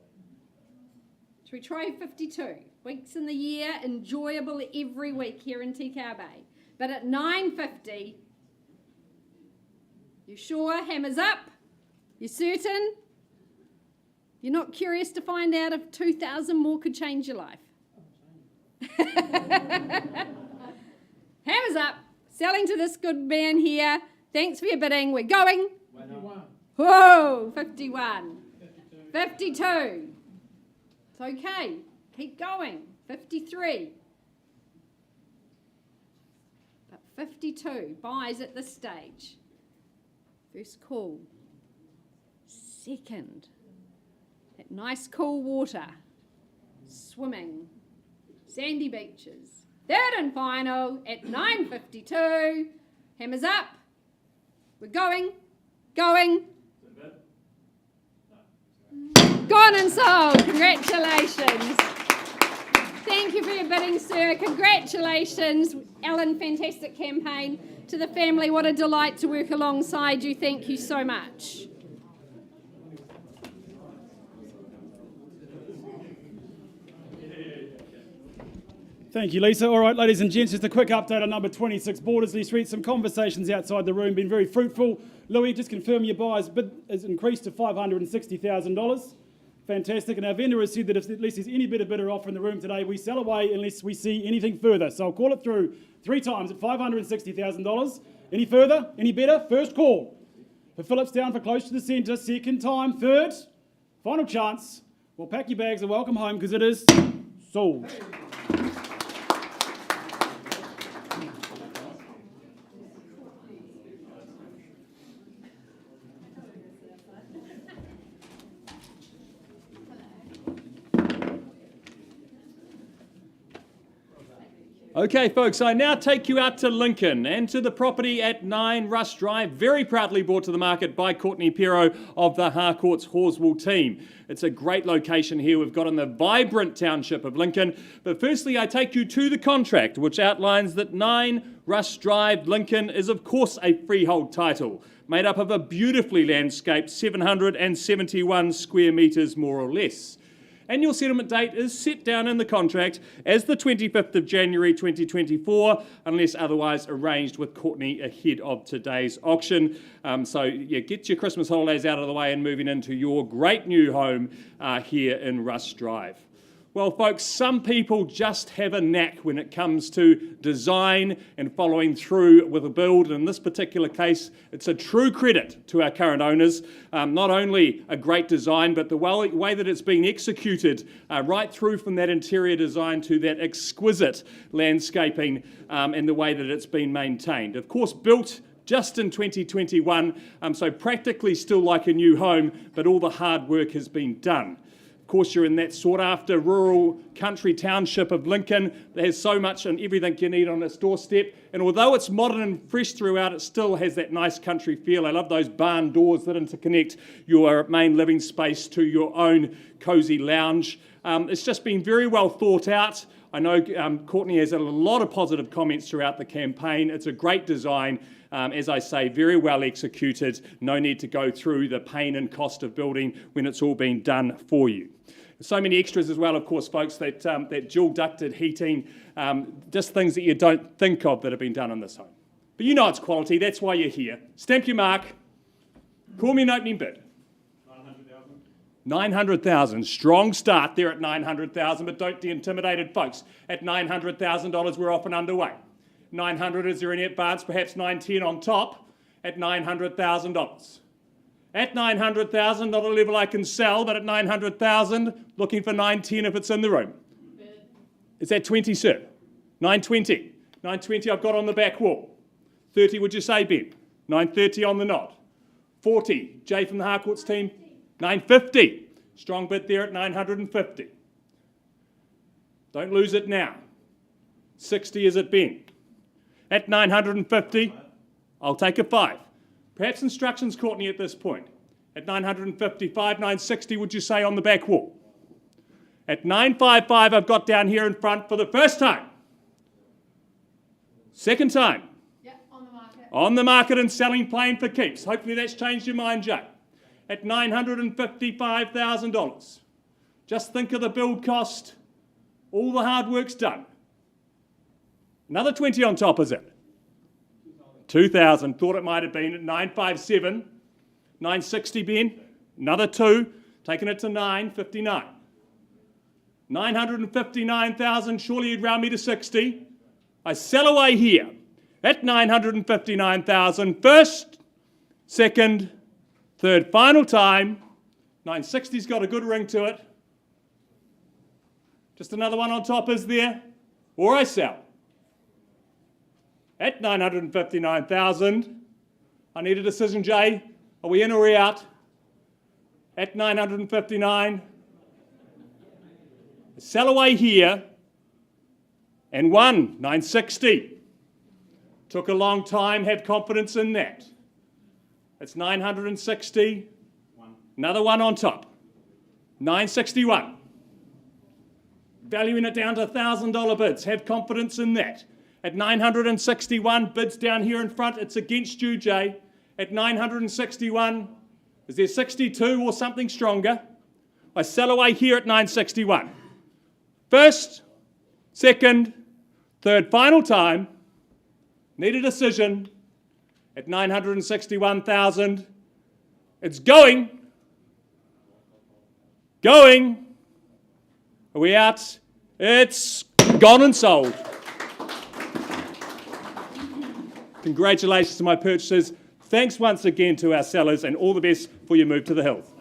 Speaker 4: Should we try 52? Weeks in the year, enjoyable every week here in Tikau Bay. But at 9.50, you sure? Hammers up? You certain? You're not curious to find out if 2,000 more could change your life? Hammers up. Selling to this good man here. Thanks for your bidding. We're going.
Speaker 5: 51.
Speaker 4: Whoa, 51. 52. It's okay. Keep going. 53. But 52 buys at this stage. First call. Second. That nice cool water. Swimming. Sandy beaches. Third and final at 9.52. Hammers up. We're going. Going. Gone and sold. Congratulations. Thank you for your bidding, sir. Congratulations. Ellen, fantastic campaign. To the family, what a delight to work alongside you. Thank you so much.
Speaker 5: Thank you, Lisa. All right, ladies and gents, just a quick update on number 26 Bordersley Street. Some conversations outside the room, been very fruitful. Louis, just confirm your buyer's bid has increased to $560,000. Fantastic. And our vendor has said that if at least there's any bit of bidder offer in the room today, we sell away unless we see anything further. So I'll call it through 3 times at $560,000. Any further? Any better? First call. For Phillips down for close to the centre. Second time. Third. Final chance. Well, pack your bags and welcome home because it is sold.
Speaker 6: Okay, folks, I now take you out to Lincoln and to the property at 9 Rush Drive, very proudly brought to the market by Courtney Pero of the Harcourts Horswell team. It's a great location here we've got in the vibrant township of Lincoln. But firstly, I take you to the contract, which outlines that 9 Rush Drive, Lincoln, is of course a freehold title, made up of a beautifully landscaped 771 square metres more or less. Annual settlement date is set down in the contract as the 25th of January 2024, unless otherwise arranged with Courtney ahead of today's auction. So get your Christmas holidays out of the way and moving into your great new home here in Rush Drive. Well, folks, some people just have a knack when it comes to design and following through with a build. And in this particular case, it's a true credit to our current owners. Not only a great design, but the way that it's been executed right through from that interior design to that exquisite landscaping and the way that it's been maintained. Of course, built just in 2021, so practically still like a new home, but all the hard work has been done. Of course, you're in that sought-after rural country township of Lincoln that has so much and everything you need on its doorstep. And although it's modern and fresh throughout, it still has that nice country feel. I love those barn doors that interconnect your main living space to your own cosy lounge. It's just been very well thought out. I know Courtney has a lot of positive comments throughout the campaign. It's a great design. As I say, very well executed. No need to go through the pain and cost of building when it's all been done for you. So many extras as well, of course, folks, that dual ducted heating, just things that you don't think of that have been done on this home. But you know it's quality, that's why you're here. Stamp your mark, call me an opening bid. 900,000, strong start there at 900,000, but don't be intimidated, folks. At $900,000, we're off and underway. 900, is there any advance? Perhaps 910 on top at $900,000. At 900,000, not a level I can sell, but at 900,000, looking for 910 if it's in the room. Is that 20, sir? 920. 920 I've got on the back wall. 30, would you say, Ben? 930 on the nod. 40, Jay from the Harcourts team. 950. Strong bid there at 950. Don't lose it now. 60 is it, Ben? At 950, I'll take a 5. Perhaps instructions, Courtney, at this point. At 955, 960, would you say, on the back wall? At 955, I've got down here in front for the first time. Second time.
Speaker 4: Yep, on the market.
Speaker 6: On the market and selling plain for keeps. Hopefully that's changed your mind, Jay. At $955,000. Just think of the build cost. All the hard work's done. Another 20 on top, is it? 2,000. Thought it might have been at 957. 960, Ben. Another 2. Taking it to 959. 959,000. Surely you'd round me to 60. I sell away here at 959,000. First, second, third, final time. 960's got a good ring to it. Just another one on top is there. Or I sell. At 959,000, I need a decision, Jay. Are we in or are we out? At 959, sell away here, and won, 960. Took a long time, have confidence in that. It's 960, another one on top, 961. Valuing it down to $1,000 bids, have confidence in that. At 961, bids down here in front, it's against you, Jay. At 961, is there 62 or something stronger? I sell away here at 961. First, second, third, final time, need a decision at 961,000. It's going. Going. Are we out? It's gone and sold. Congratulations to my purchasers. Thanks once again to our sellers, and all the best for your move to the hills.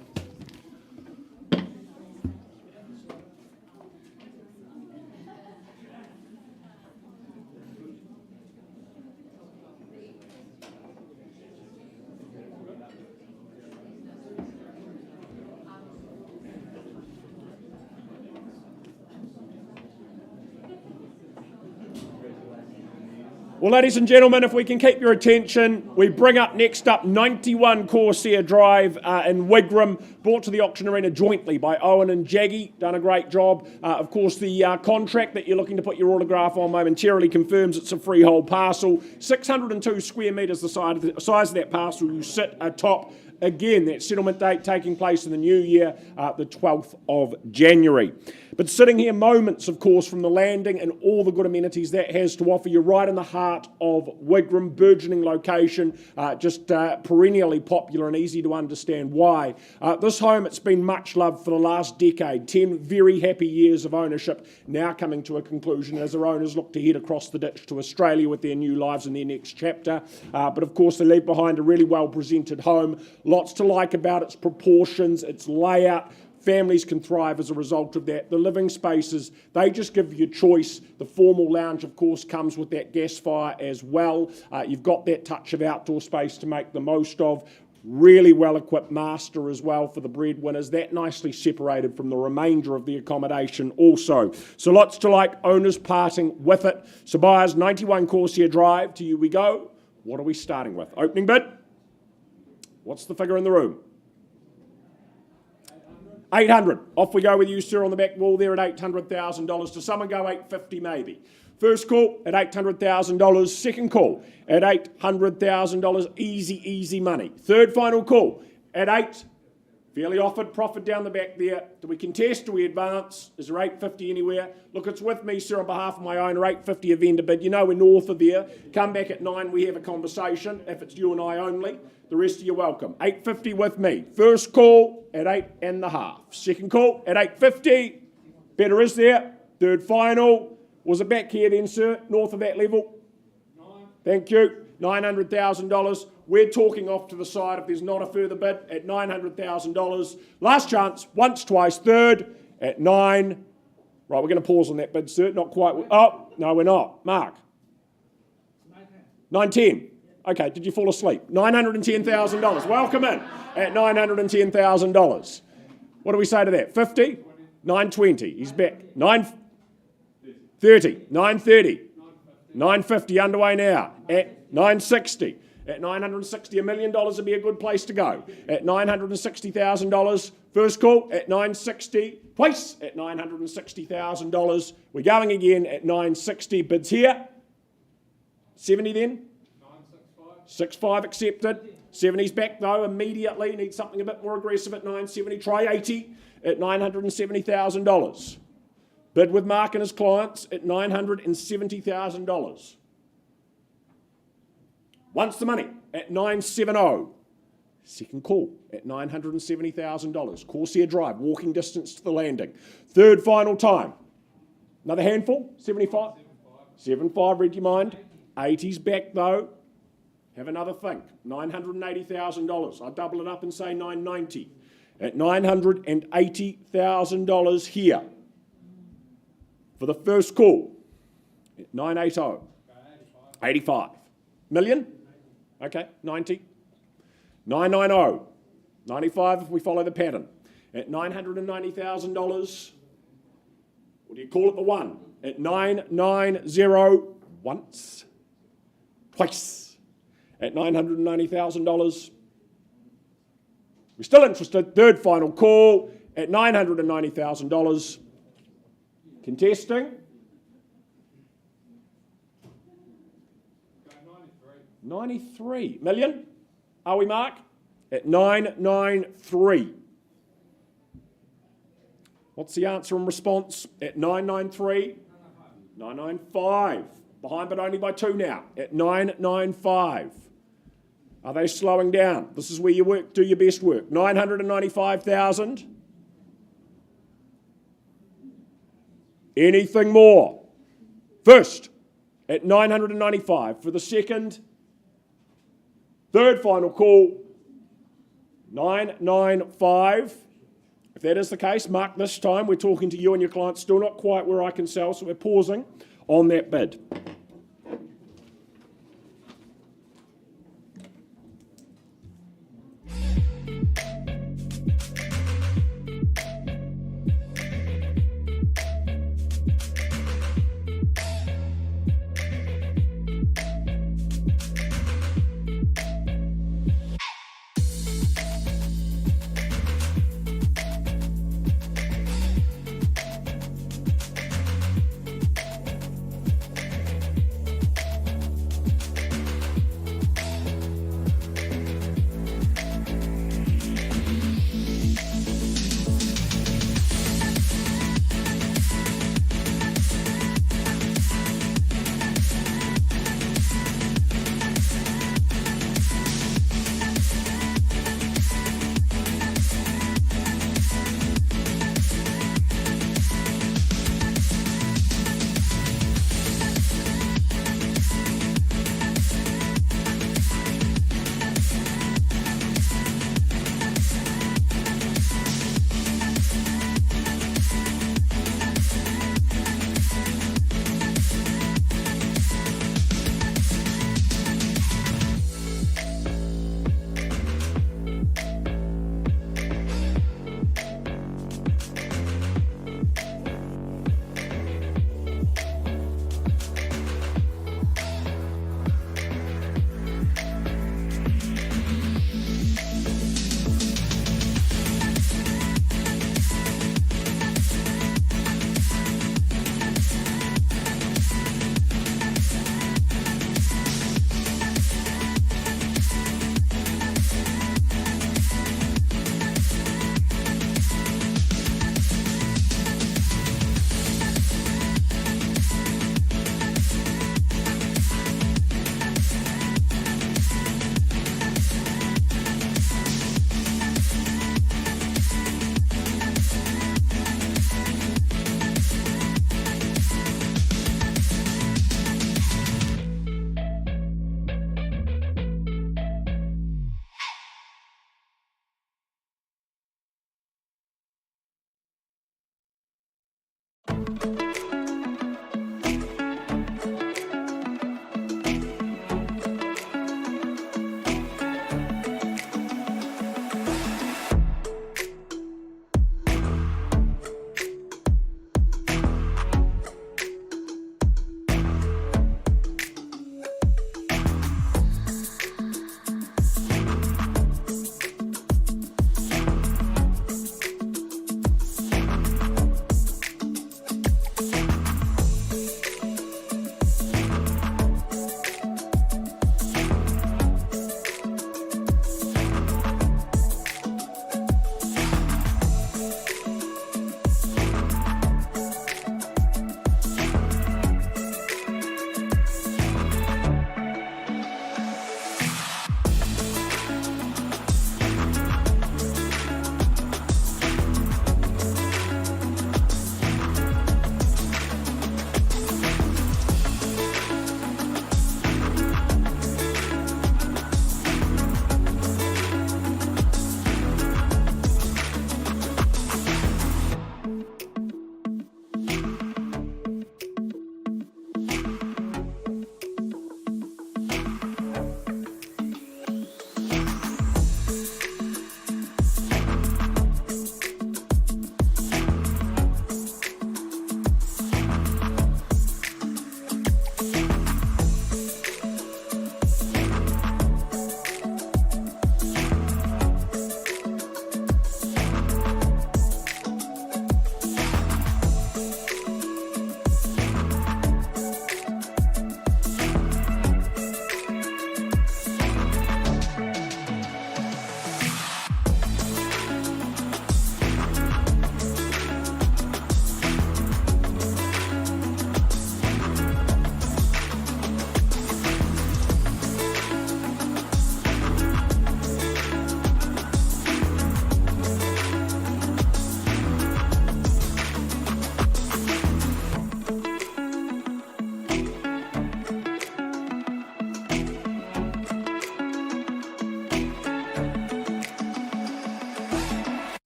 Speaker 2: Well, ladies and gentlemen, if we can keep your attention, we bring up next up 91 Corsair Drive in Wigram, brought to the auction arena jointly by Owen and Jaggy. Done a great job. Of course, the contract that you're looking to put your autograph on momentarily confirms it's a freehold parcel. 602 square metres the size of that parcel. You sit atop Again, that settlement date taking place in the new year, the 12th of January. But sitting here moments, of course, from the landing and all the good amenities that has to offer you right in the heart of Wigram, burgeoning location, just perennially popular and easy to understand why. This home, it's been much loved for the last decade. 10 very happy years of ownership now coming to a conclusion as our owners look to head across the ditch to Australia with their new lives and their next chapter. But of course, they leave behind a really well presented home. Lots to like about its proportions, its layout. Families can thrive as a result of that. The living spaces, they just give you choice. The formal lounge, of course, comes with that gas fire as well. You've got that touch of outdoor space to make the most of. Really well-equipped master as well for the breadwinners. That nicely separated from the remainder of the accommodation also. So lots to like, owners parting with it. So buyers, 91 Corsair Drive, to you we go. What are we starting with? Opening bid? What's the figure in the room? 800. Off we go with you, sir, on the back wall there at $800,000. Does someone go 850 maybe? First call at $800,000. Second call at $800,000. Easy, easy money. Third final call at 8. Fairly offered profit down the back there. Do we contest? Do we advance? Is there 850 anywhere? Look, it's with me, sir, on behalf of my owner, 850 a vendor bid. You know we're north of there. Come back at 9, we have a conversation. If it's you and I only, the rest of you welcome. 850 with me. First call at 8.5. Second call at 850. Better is there. Third final. Was it back here then, sir? North of that level? 9. Thank you. $900,000. We're talking off to the side if there's not a further bid at $900,000. Last chance, once, twice, third at 9. Right, we're going to pause on that bid, sir. Not quite. Oh, no, we're not. Mark. 910. Okay, did you fall asleep? $910,000. Welcome in at $910,000. What do we say to that? 50? 920. He's back. 930. 930. 950 underway now at 960. At $960, $1 million would be a good place to go. At $960,000, first call at 960, twice at $960,000. We're going again at 960. Bids here. 70 then? 965. 65 accepted. 70's back though immediately. Need something a bit more aggressive at 970. Try 80 at $970,000. Bid with Mark and his clients at $970,000. Once the money at 970. Second call at $970,000. Corsair Drive, walking distance to the landing. Third final time. Another handful? 75? 75, read your mind. 80's back though. Have another think. $980,000. I'll double it up and say 990. At $980,000 here. For the first call at 980. 85. Million? Okay, 90. 990. 95 if we follow the pattern. At $990,000. What do you call it? The one. At 990 once. Twice. At $990,000. We're still interested. Third final call at $990,000. Contesting. 93 million. Are we, Mark? At 993. What's the answer and response? At 993. 995. Behind but only by 2 now. At 995. Are they slowing down? This is where you work, do your best work. 995,000. Anything more? First, at 995. For the second, third final call, 995. If that is the case, Mark, this time we're talking to you and your client, still not quite where I can sell, so we're pausing on that bid.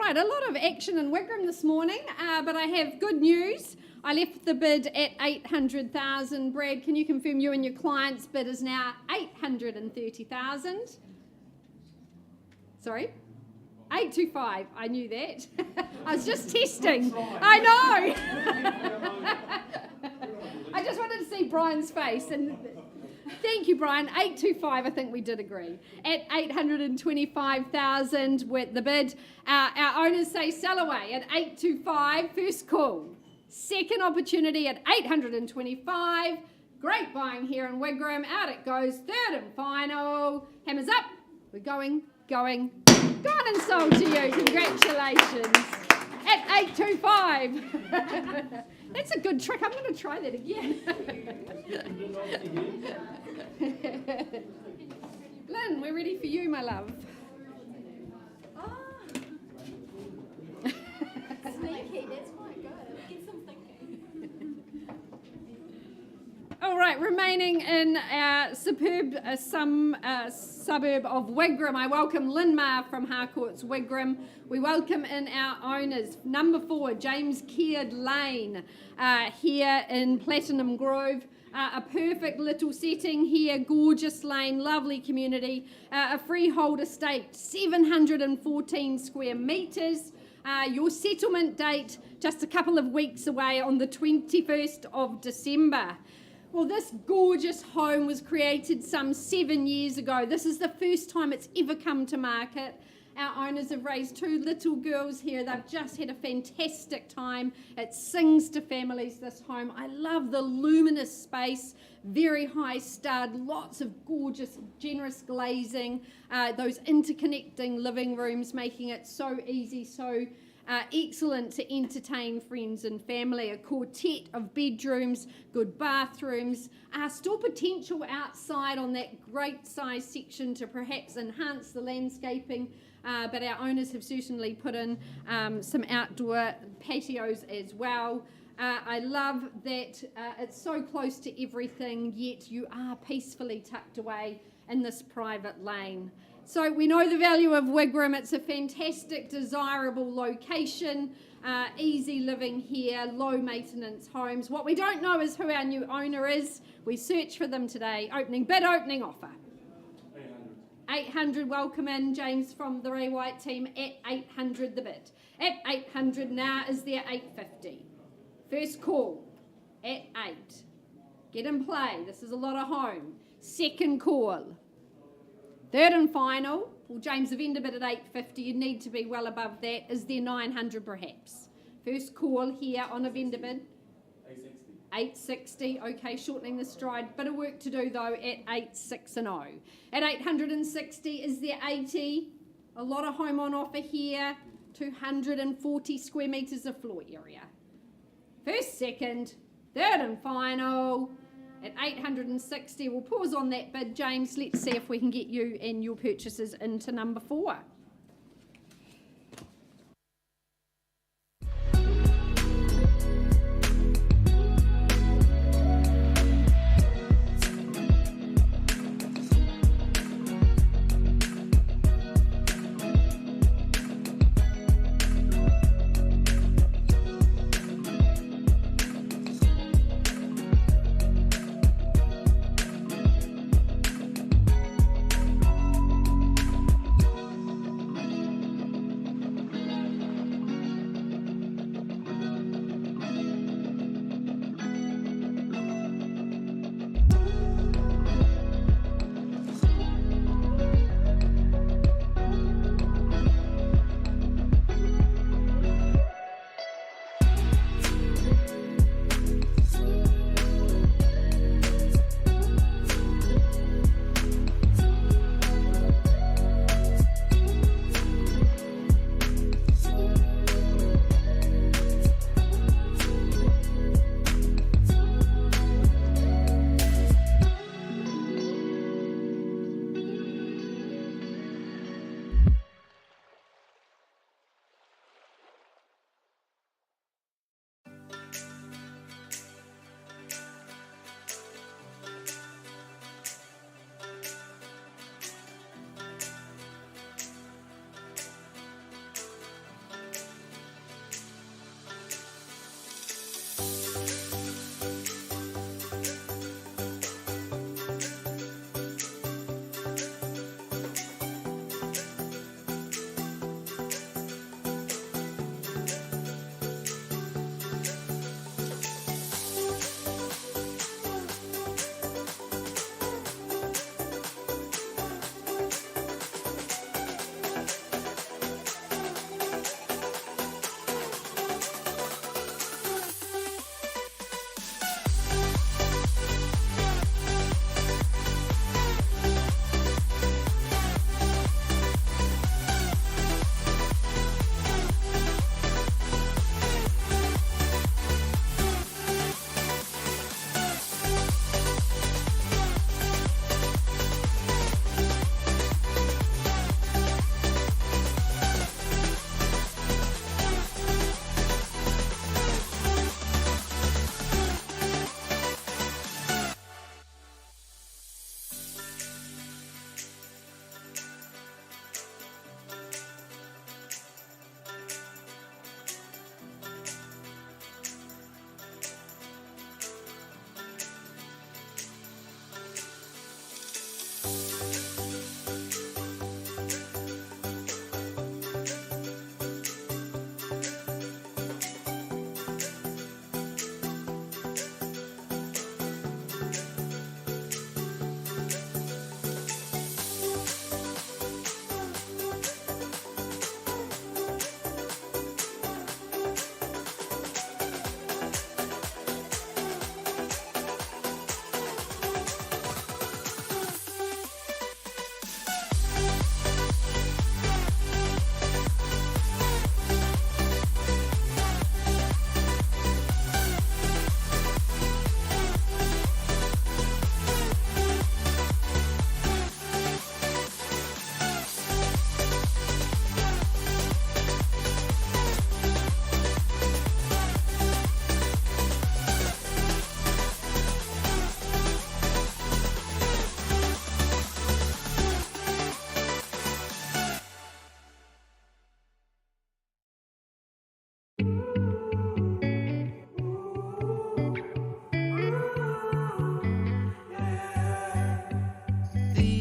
Speaker 4: Right, a lot of action in Wigram this morning, but I have good news. I left the bid at 800,000. Brad, can you confirm you and your client's bid is now 830,000? Sorry? 825. I knew that. I was just testing. I know. I just wanted to see Brian's face. And thank you, Brian. 825, I think we did agree. At 825,000 with the bid. Our owners say sell away at 825. First call. Second opportunity at 825. Great buying here in Wigram. Out it goes. Third and final. Hammers up. We're going. Gone and sold to you. Congratulations. At 825. That's a good trick. I'm going to try that again. Lynn, we're ready for you, my love.
Speaker 7: Sneaky, that's quite good. Get some thinking.
Speaker 4: All right, remaining in our suburb of Wigram, I welcome Lynn Marr from Harcourts Wigram. We welcome in our owners, number 4, James Caird Lane, here in Platinum Grove. A perfect little setting here, gorgeous lane, lovely community, a freehold estate, 714 square metres. Your settlement date just a couple of weeks away on the 21st of December. Well, this gorgeous home was created some 7 years ago. This is the first time it's ever come to market. Our owners have raised 2 little girls here. They've just had a fantastic time. It sings to families, this home. I love the luminous space, very high stud, lots of gorgeous, generous glazing, those interconnecting living rooms, making it so easy, so excellent to entertain friends and family. A quartet of bedrooms, good bathrooms, still potential outside on that great size section to perhaps enhance the landscaping, but our owners have certainly put in some outdoor patios as well. I love that it's so close to everything, yet you are peacefully tucked away in this private lane. So we know the value of Wigram. It's a fantastic, desirable location, easy living here, low maintenance homes. What we don't know is who our new owner is. We search for them today. Opening bid, opening offer. 800, welcome in, James from the Ray White team at 800 the bid. At 800 now is there 850. First call at 8. Get in play. This is a lot of home. Second call. Third and final, well, James, the vendor bid at 850, you need to be well above that. Is there 900 perhaps? First call here on a vendor bid. 860, okay, shortening the stride. Bit of work to do though at 860. At 860, is there 80? A lot of home on offer here. 240 square metres of floor area. First, second, third and final. At 860, we'll pause on that bid, James. Let's see if we can get you and your purchases into number 4.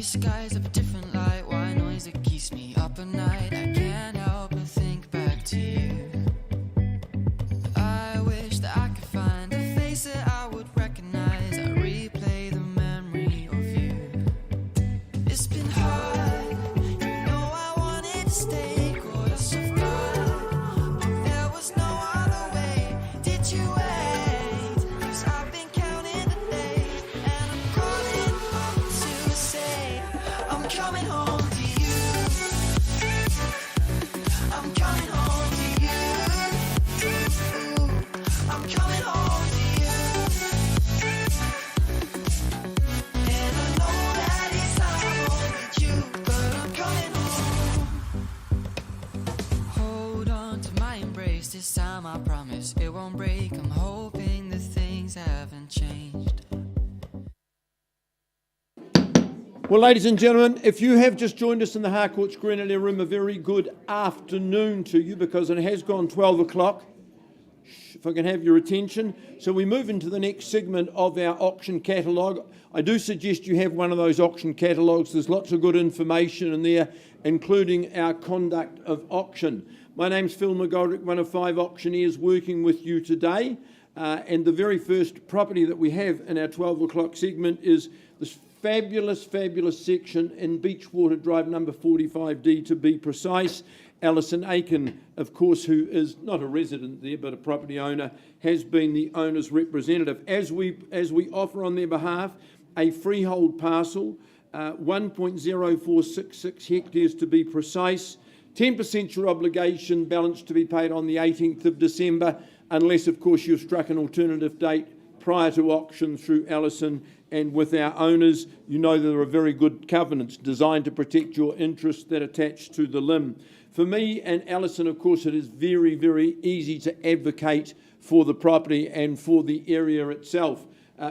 Speaker 1: skies of a different light. Why noise that keeps me up at night? I can't help but think back to you. I wish that I could find a face that I would recognize. I replay the memory of you. It's been hard, you know I wanted to stay, caught us off guard, but there was no other way. Did you wait? 'Cause I've been counting the days, and I'm calling home to say I'm coming home to you. I'm coming home to you. I'm coming home to you. And I know that it's hard with you, but I'm coming home. Hold on to my embrace, this time I promise it won't break. I'm hoping that things haven't changed.
Speaker 3: Well, ladies and gentlemen, if you have just joined us in the Harcourts Grenadier Room, a very good afternoon to you, because it has gone 12 o'clock. If I can have your attention. So we move into the next segment of our auction catalogue. I do suggest you have one of those auction catalogues. There's lots of good information in there, including our conduct of auction. My name's Phil McGoldrick, one of 5 auctioneers working with you today. And the very first property that we have in our 12 o'clock segment is this fabulous section in Beachwater Drive, number 45D to be precise. Alison Aiken, of course, who is not a resident there but a property owner, has been the owner's representative. As we offer on their behalf a freehold parcel, 1.0466 hectares to be precise, 10% your obligation balance to be paid on the 18th of December, unless, of course, you've struck an alternative date prior to auction through Alison and with our owners. You know there are very good covenants designed to protect your interests that attach to the limb. For me and Alison, of course, it is very easy to advocate for the property and for the area itself.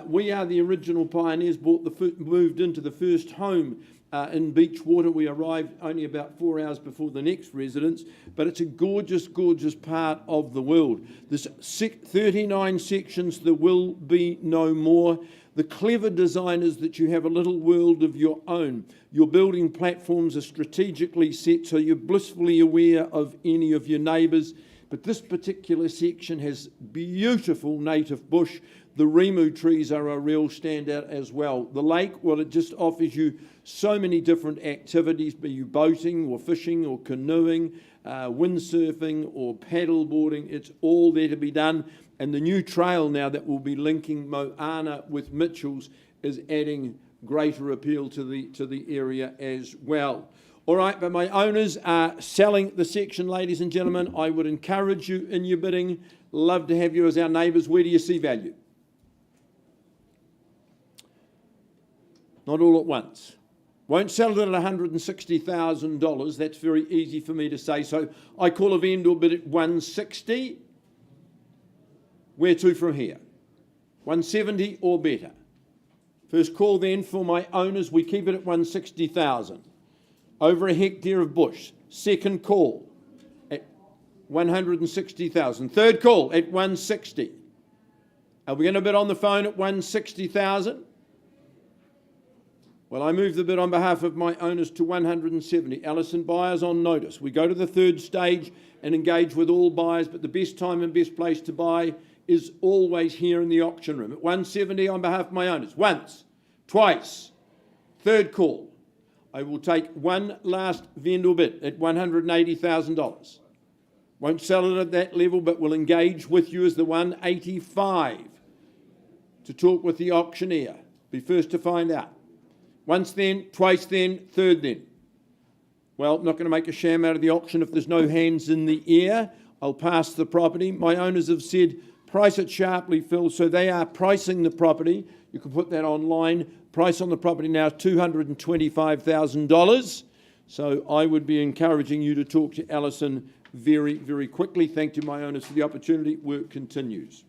Speaker 3: We are the original pioneers, moved into the first home in Beachwater. We arrived only about 4 hours before the next residence, but it's a gorgeous part of the world. There's 39 sections, there will be no more. The clever design is that you have a little world of your own. Your building platforms are strategically set so you're blissfully aware of any of your neighbours. But this particular section has beautiful native bush. The rimu trees are a real standout as well. The lake, well, it just offers you so many different activities, be you boating or fishing or canoeing, windsurfing or paddleboarding. It's all there to be done. And the new trail now that will be linking Moana with Mitchell's is adding greater appeal to the area as well. All right, but my owners are selling the section, ladies and gentlemen. I would encourage you in your bidding. Love to have you as our neighbours. Where do you see value? Not all at once. Won't sell it at $160,000. That's very easy for me to say. So I call a vendor bid at $160,000. Where to from here? $170,000 or better. First call then for my owners. We keep it at $160,000. Over a hectare of bush. Second call at $160,000. Third call at $160,000. Are we going to bid on the phone at $160,000? Well, I move the bid on behalf of my owners to $170,000. Alison, buyers on notice. We go to the third stage and engage with all buyers, but the best time and best place to buy is always here in the auction room. At $170,000 on behalf of my owners. Once, twice, third call. I will take one last vendor bid at $180,000. Won't sell it at that level, but will engage with you as the $185,000 to talk with the auctioneer. Be first to find out. Once then, twice then, third then. Well, I'm not going to make a sham out of the auction if there's no hands in the air. I'll pass the property. My owners have said, price it sharply, Phil, so they are pricing the property. You can put that online. Price on the property now is $225,000. So I would be encouraging you to talk to Alison very quickly. Thank you, my owners, for the opportunity. Work continues.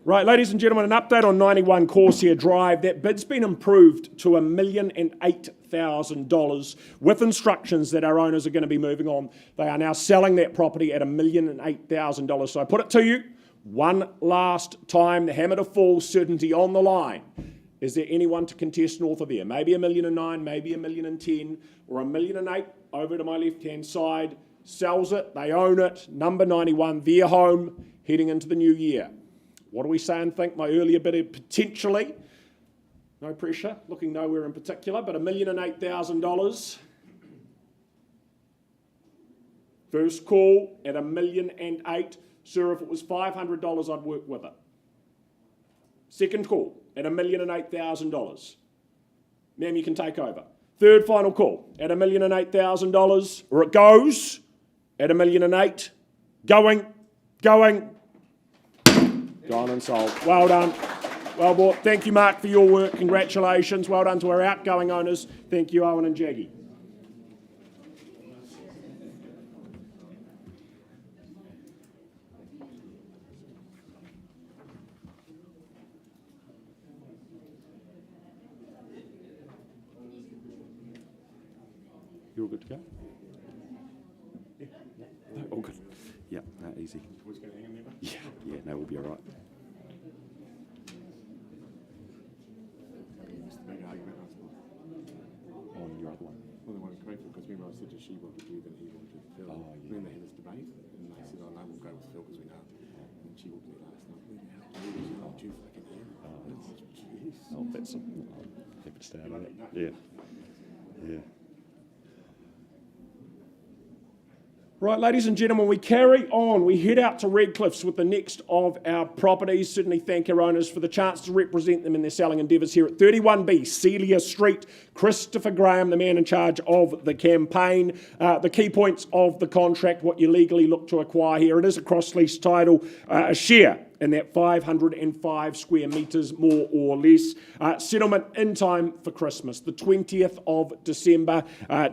Speaker 2: Right, ladies and gentlemen, an update on 91 Corsair Drive. That bid's been improved to $1,008,000 with instructions that our owners are going to be moving on. They are now selling that property at $1,008,000. So I put it to you, one last time, the hammer to fall, certainty on the line. Is there anyone to contest north of there? Maybe $1,009,000, maybe $1,010,000, or $1,008,000 over to my left-hand side. Sells it, they own it. Number 91, their home, heading into the new year. What do we say and think? My earlier bid, potentially, no pressure, looking nowhere in particular, but $1,008,000. First call at $1,008,000. Sir, if it was $500, I'd work with it. Second call at $1,008,000. Ma'am, you can take over. Third final call at $1,008,000, or it goes at $1,008,000. Going. Gone and sold. Well done. Well bought. Thank you, Mark, for your work. Congratulations. Well done to our outgoing owners. Thank you, Owen and Jaggy. You're all good to go? Yeah. No, all good. Yeah, no, easy. Yeah, no, we'll be all right. On your other one.
Speaker 8: Well, they weren't grateful because remember I said that she wanted you, then he wanted Phil.
Speaker 2: Oh, yeah.
Speaker 8: And then they had this debate, and they said, "Oh no, we'll go with Phil because we know." And she walked in last night. Where the hell do you know? You fucking hear? Jeez.
Speaker 2: Oh, that's a happy to stay out of that. Yeah. Yeah. Right, ladies and gentlemen, we carry on. We head out to Redcliffs with the next of our properties. Certainly thank our owners for the chance to represent them in their selling endeavours here at 31B, Celia Street. Christopher Graham, the man in charge of the campaign. The key points of the contract, what you legally look to acquire here. It is a cross-lease title, a share in that 505 square metres, more or less. Settlement in time for Christmas, the 20th of December,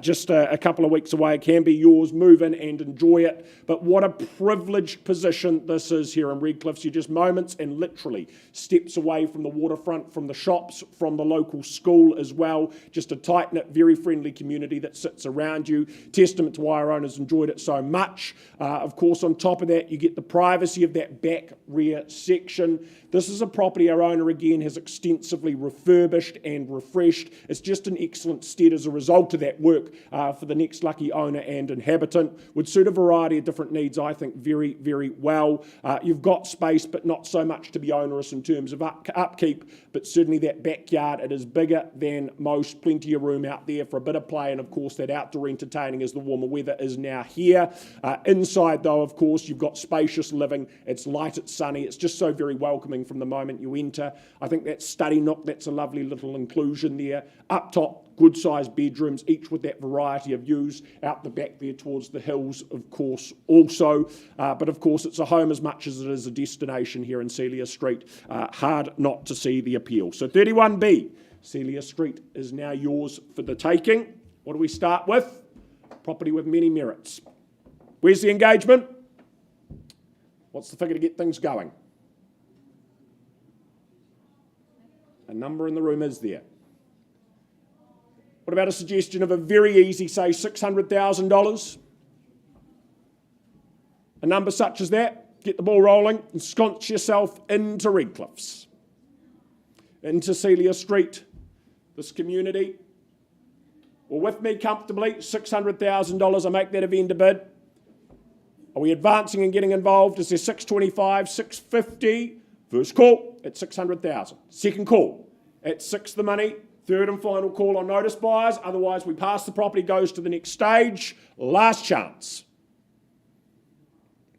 Speaker 2: just a couple of weeks away. It can be yours. Move in and enjoy it. But what a privileged position this is here in Redcliffs. You're just moments and literally steps away from the waterfront, from the shops, from the local school as well. Just a tight-knit, very friendly community that sits around you. Testament to why our owners enjoyed it so much. Of course, on top of that, you get the privacy of that back rear section. This is a property our owner again has extensively refurbished and refreshed. It's just an excellent stead as a result of that work for the next lucky owner and inhabitant. Would suit a variety of different needs, I think, very, very well. You've got space, but not so much to be onerous in terms of upkeep, but certainly that backyard, it is bigger than most. Plenty of room out there for a bit of play, and of course that outdoor entertaining as the warmer weather is now here. Inside though, of course, you've got spacious living. It's light, it's sunny. It's just so very welcoming from the moment you enter. I think that study nook, that's a lovely little inclusion there. Up top, good sized bedrooms, each with that variety of views. Out the back there towards the hills, of course, also. But of course, it's a home as much as it is a destination here in Celia Street. Hard not to see the appeal. So 31B, Celia Street is now yours for the taking. What do we start with? Property with many merits. Where's the engagement? What's the figure to get things going? A number in the room is there. What about a suggestion of a very easy, say, $600,000? A number such as that, get the ball rolling, ensconce yourself into Redcliffs, into Celia Street, this community. Well, with me comfortably, $600,000, I make that a vendor bid. Are we advancing and getting involved? Is there 625, 650? First call at 600,000. Second call at 6 the money. Third and final call on notice buyers. Otherwise, we pass the property, goes to the next stage. Last chance.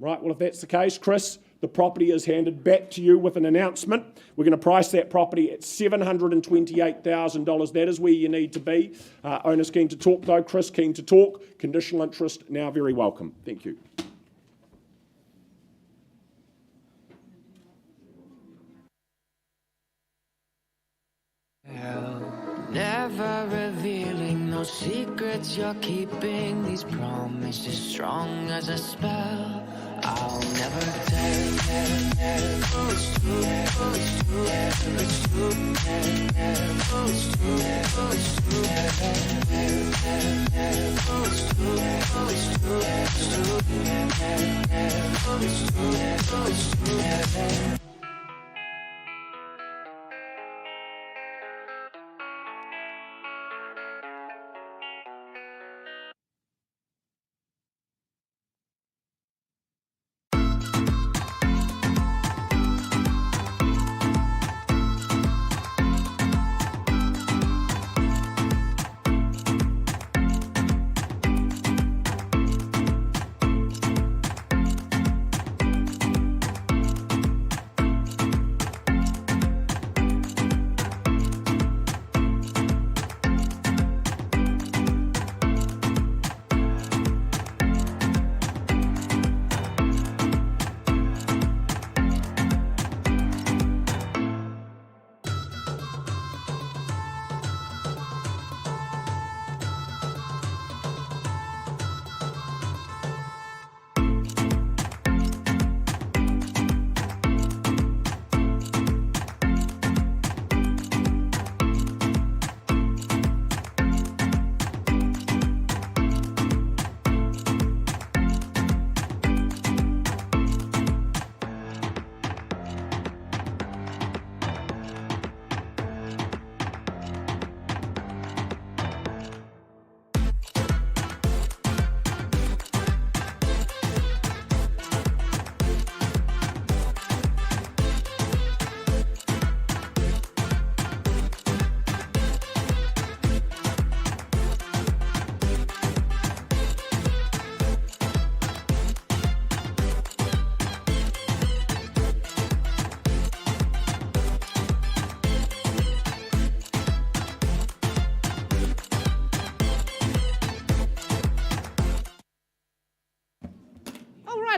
Speaker 2: Right, well, if that's the case, Chris, the property is handed back to you with an announcement. We're going to price that property at $728,000. That is where you need to be. Owners keen to talk, though. Chris keen to talk. Conditional interest now very welcome. Thank you.
Speaker 1: Never revealing no secrets you're keeping. These promises strong as a spell. I'll never tell, for it's true.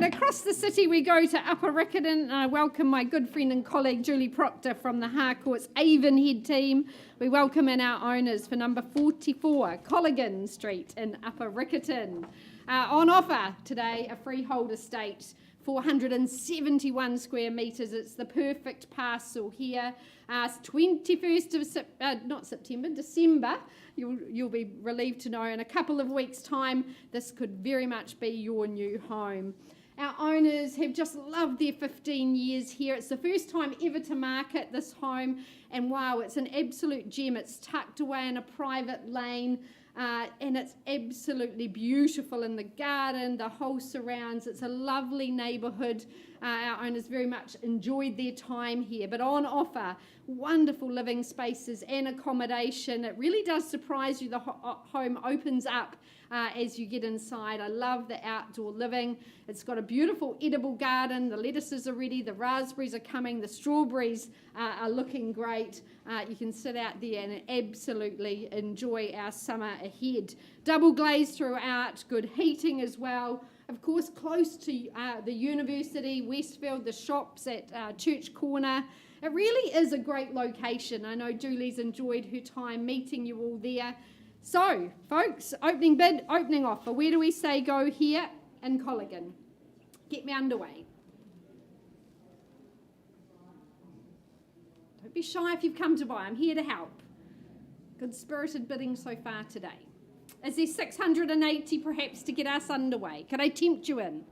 Speaker 4: Across the city we go to Upper Riccarton, and I welcome my good friend and colleague Julie Proctor from the Harcourts Avonhead team. We welcome in our owners for number 44 Colligan Street in Upper Riccarton. On offer today, a freehold estate, 471 square metres. It's the perfect parcel here. 21st of December. You'll be relieved to know in a couple of weeks' time, this could very much be your new home. Our owners have just loved their 15 years here. It's the first time ever to market this home, and wow, it's an absolute gem. It's tucked away in a private lane, and it's absolutely beautiful in the garden, the whole surrounds. It's a lovely neighbourhood. Our owners very much enjoyed their time here, but on offer, wonderful living spaces and accommodation. It really does surprise you. The home opens up as you get inside. I love the outdoor living. It's got a beautiful edible garden. The lettuces are ready, the raspberries are coming, the strawberries are looking great. You can sit out there and absolutely enjoy our summer ahead. Double glazed throughout, good heating as well. Of course, close to the university, Westfield, the shops at Church Corner. It really is a great location. I know Julie's enjoyed her time meeting you all there. So, folks, opening bid, opening offer. Where do we say go here in Colligan? Get me underway. Don't be shy if you've come to buy. I'm here to help. Good spirited bidding so far today. Is there 680 perhaps to get us underway? Could I tempt you in?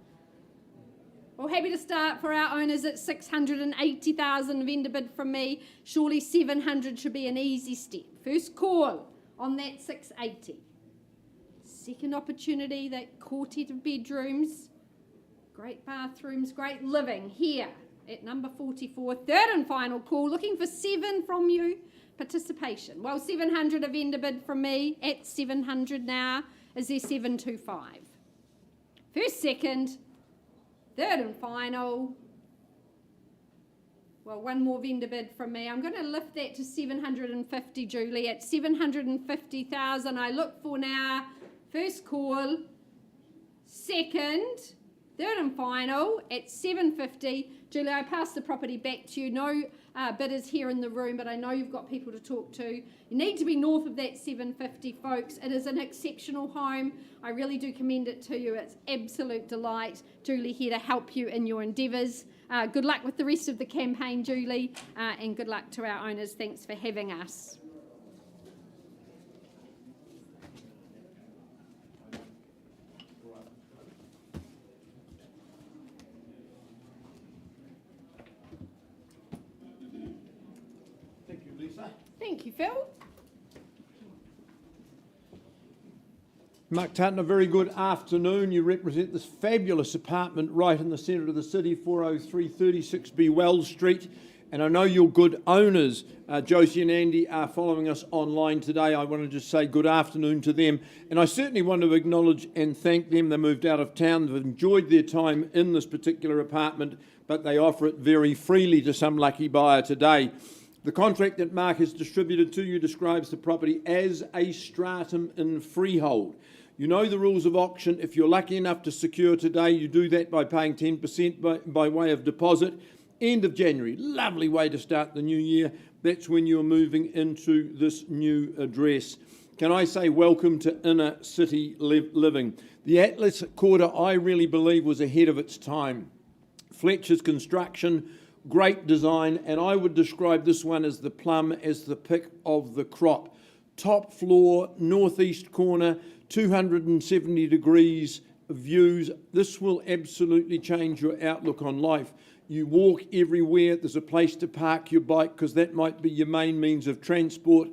Speaker 4: Well, happy to start for our owners at 680,000 vendor bid from me. Surely 700 should be an easy step. First call on that 680. Second opportunity, that quartet of bedrooms. Great bathrooms, great living here at number 44. Third and final call, looking for 7 from you. Participation. Well, 700 a vendor bid from me at 700 now. Is there 725? First, second, third and final. Well, one more vendor bid from me. I'm going to lift that to 750, Julie. At 750,000, I look for now. First call, second, third and final at 750. Julie, I pass the property back to you. No bidders here in the room, but I know you've got people to talk to. You need to be north of that 750, folks. It is an exceptional home. I really do commend it to you. It's absolute delight. Julie here to help you in your endeavours. Good luck with the rest of the campaign, Julie, and good luck to our owners. Thanks for having us.
Speaker 3: Lisa.
Speaker 4: Thank you, Phil.
Speaker 3: Mark Tartan, a very good afternoon. You represent this fabulous apartment right in the centre of the city, 403 36B Wells Street. And I know your good owners, Josie and Andy, are following us online today. I want to just say good afternoon to them. And I certainly want to acknowledge and thank them. They moved out of town. They've enjoyed their time in this particular apartment, but they offer it very freely to some lucky buyer today. The contract that Mark has distributed to you describes the property as a stratum in freehold. You know the rules of auction. If you're lucky enough to secure today, you do that by paying 10% by way of deposit. End of January, lovely way to start the new year. That's when you're moving into this new address. Can I say welcome to inner city living? The Atlas Quarter, I really believe, was ahead of its time. Fletcher's construction, great design, and I would describe this one as the plum, as the pick of the crop. Top floor, northeast corner, 270 degrees views. This will absolutely change your outlook on life. You walk everywhere, there's a place to park your bike because that might be your main means of transport.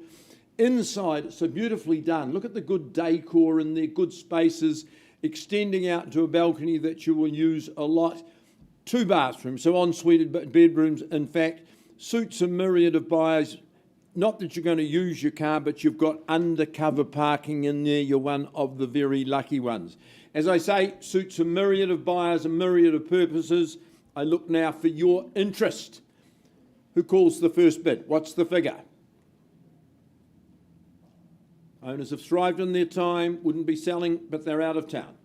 Speaker 3: Inside, it's so beautifully done. Look at the good decor in there, good spaces, extending out to a balcony that you will use a lot. 2 bathrooms, so en-suite bedrooms, in fact, suits a myriad of buyers. Not that you're going to use your car, but you've got undercover parking in there. You're one of the very lucky ones. As I say, suits a myriad of buyers, a myriad of purposes. I look now for your interest. Who calls the first bid? What's the figure? Owners have thrived in their time, wouldn't be selling, but they're out of town.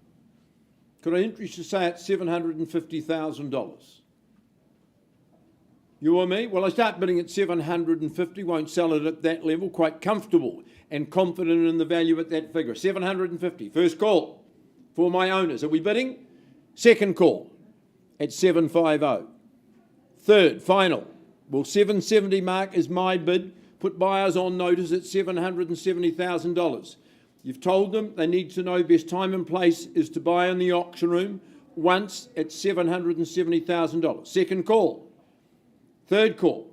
Speaker 3: Could I interest you to say it's $750,000? You or me? Well, I start bidding at 750, won't sell it at that level, quite comfortable and confident in the value at that figure. 750, first call for my owners. Are we bidding? Second call at 750. Third, final. Well, 770 mark is my bid. Put buyers on notice at $770,000. You've told them they need to know best time and place is to buy in the auction room once at $770,000. Second call. Third call.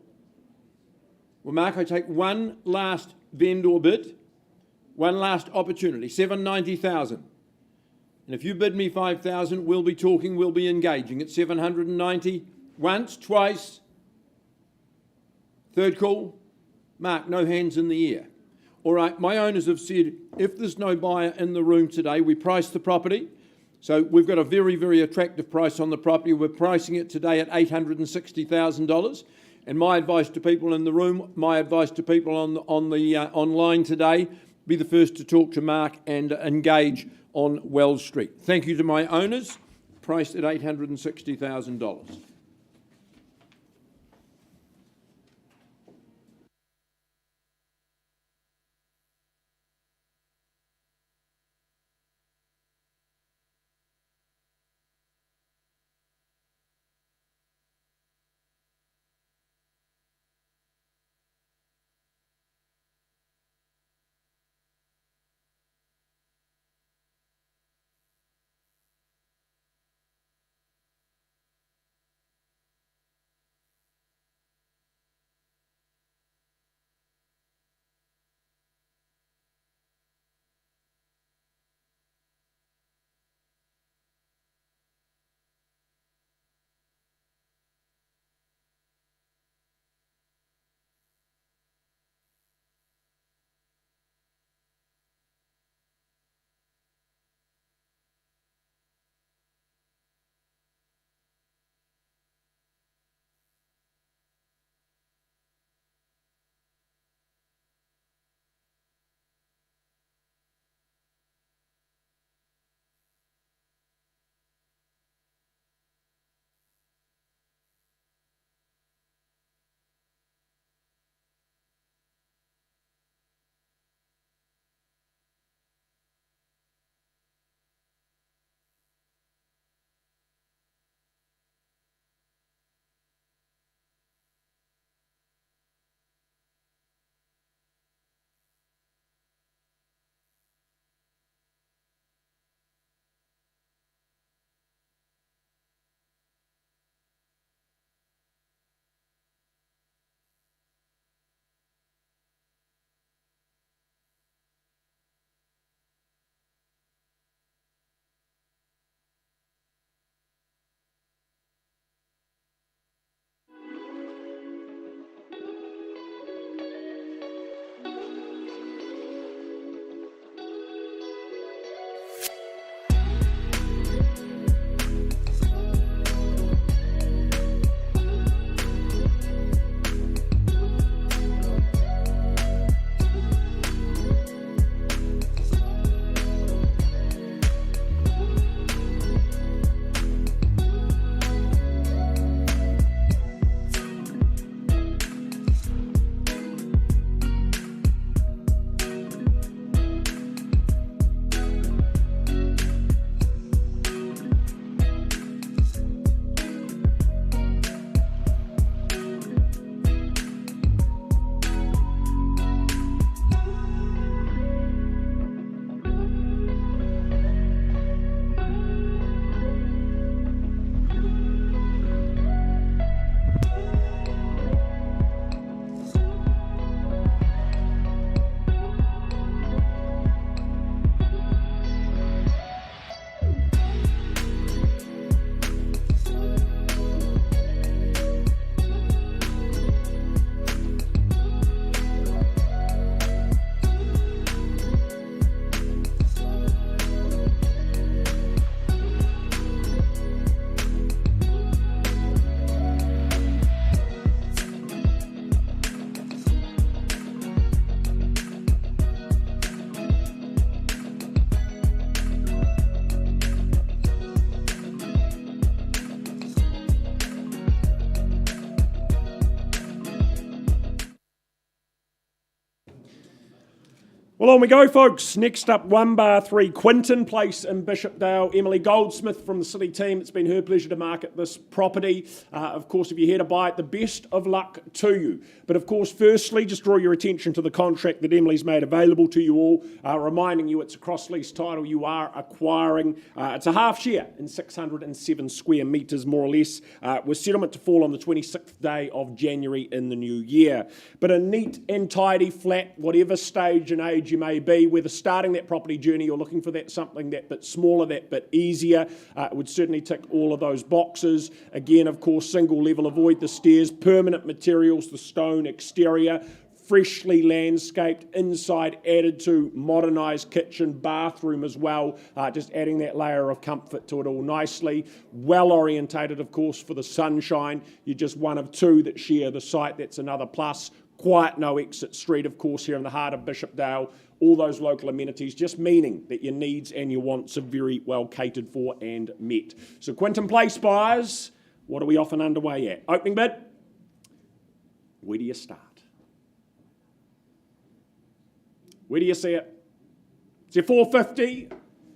Speaker 3: Well, Mark, I take one last vendor bid, one last opportunity, $790,000. And if you bid me $5,000, we'll be talking, we'll be engaging at $790,000 once, twice. Third call. Mark, no hands in the air. All right, my owners have said if there's no buyer in the room today, we price the property. So we've got a very, very attractive price on the property. We're pricing it today at $860,000. And my advice to people in the room, my advice to people on the online today, be the first to talk to Mark and engage on Wells Street. Thank you to my owners, priced at $860,000.
Speaker 2: Well, on we go, folks. Next up, 1 bar 3, Quinton Place in Bishopdale. Emily Goldsmith from the City team. It's been her pleasure to market this property. Of course, if you're here to buy it, the best of luck to you. But of course, firstly, just draw your attention to the contract that Emily's made available to you all, reminding you it's a cross-lease title you are acquiring. It's a half share in 607 square metres, more or less, with settlement to fall on the 26th day of January in the new year. But a neat and tidy flat, whatever stage and age you may be, whether starting that property journey or looking for that something that bit smaller, that bit easier, it would certainly tick all of those boxes. Again, of course, single level, avoid the stairs, permanent materials, the stone exterior, freshly landscaped, inside added to, modernised kitchen, bathroom as well, just adding that layer of comfort to it all nicely. Well orientated, of course, for the sunshine. You're just one of two that share the site, that's another plus. Quiet, no exit street, of course, here in the heart of Bishopdale. All those local amenities, just meaning that your needs and your wants are very well catered for and met. So Quinton Place buyers, what are we off and underway at? Opening bid? Where do you start? Where do you see it? Is it 450?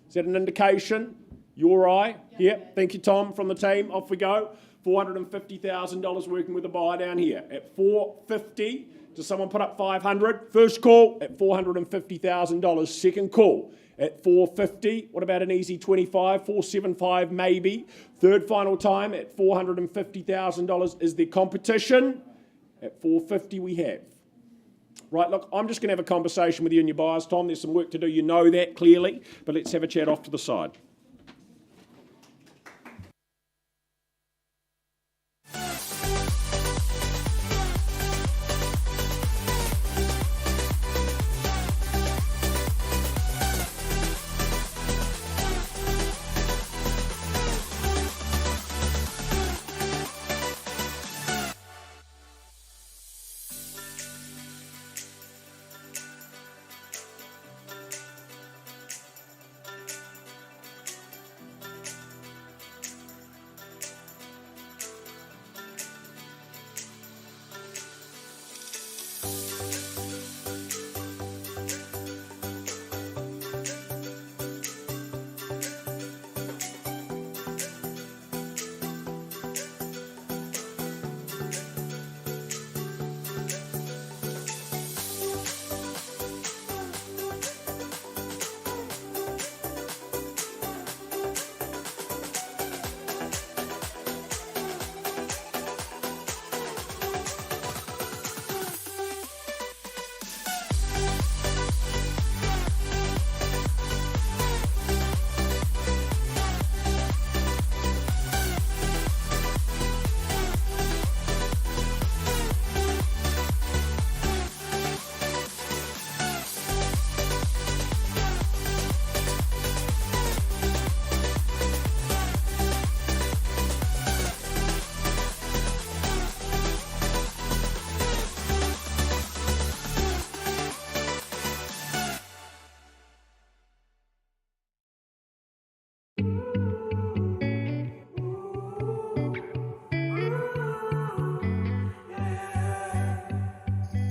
Speaker 2: Is that an indication? Your eye? Yeah. Thank you, Tom, from the team. Off we go. $450,000 working with a buyer down here. At 450, does someone put up 500? First call at $450,000. Second call at 450. What about an easy 25? 475 maybe. Third final time at $450,000. Is there competition? At 450 we have. Right, look, I'm just going to have a conversation with you and your buyers, Tom. There's some work to do, you know that clearly, but let's have a chat off to the side.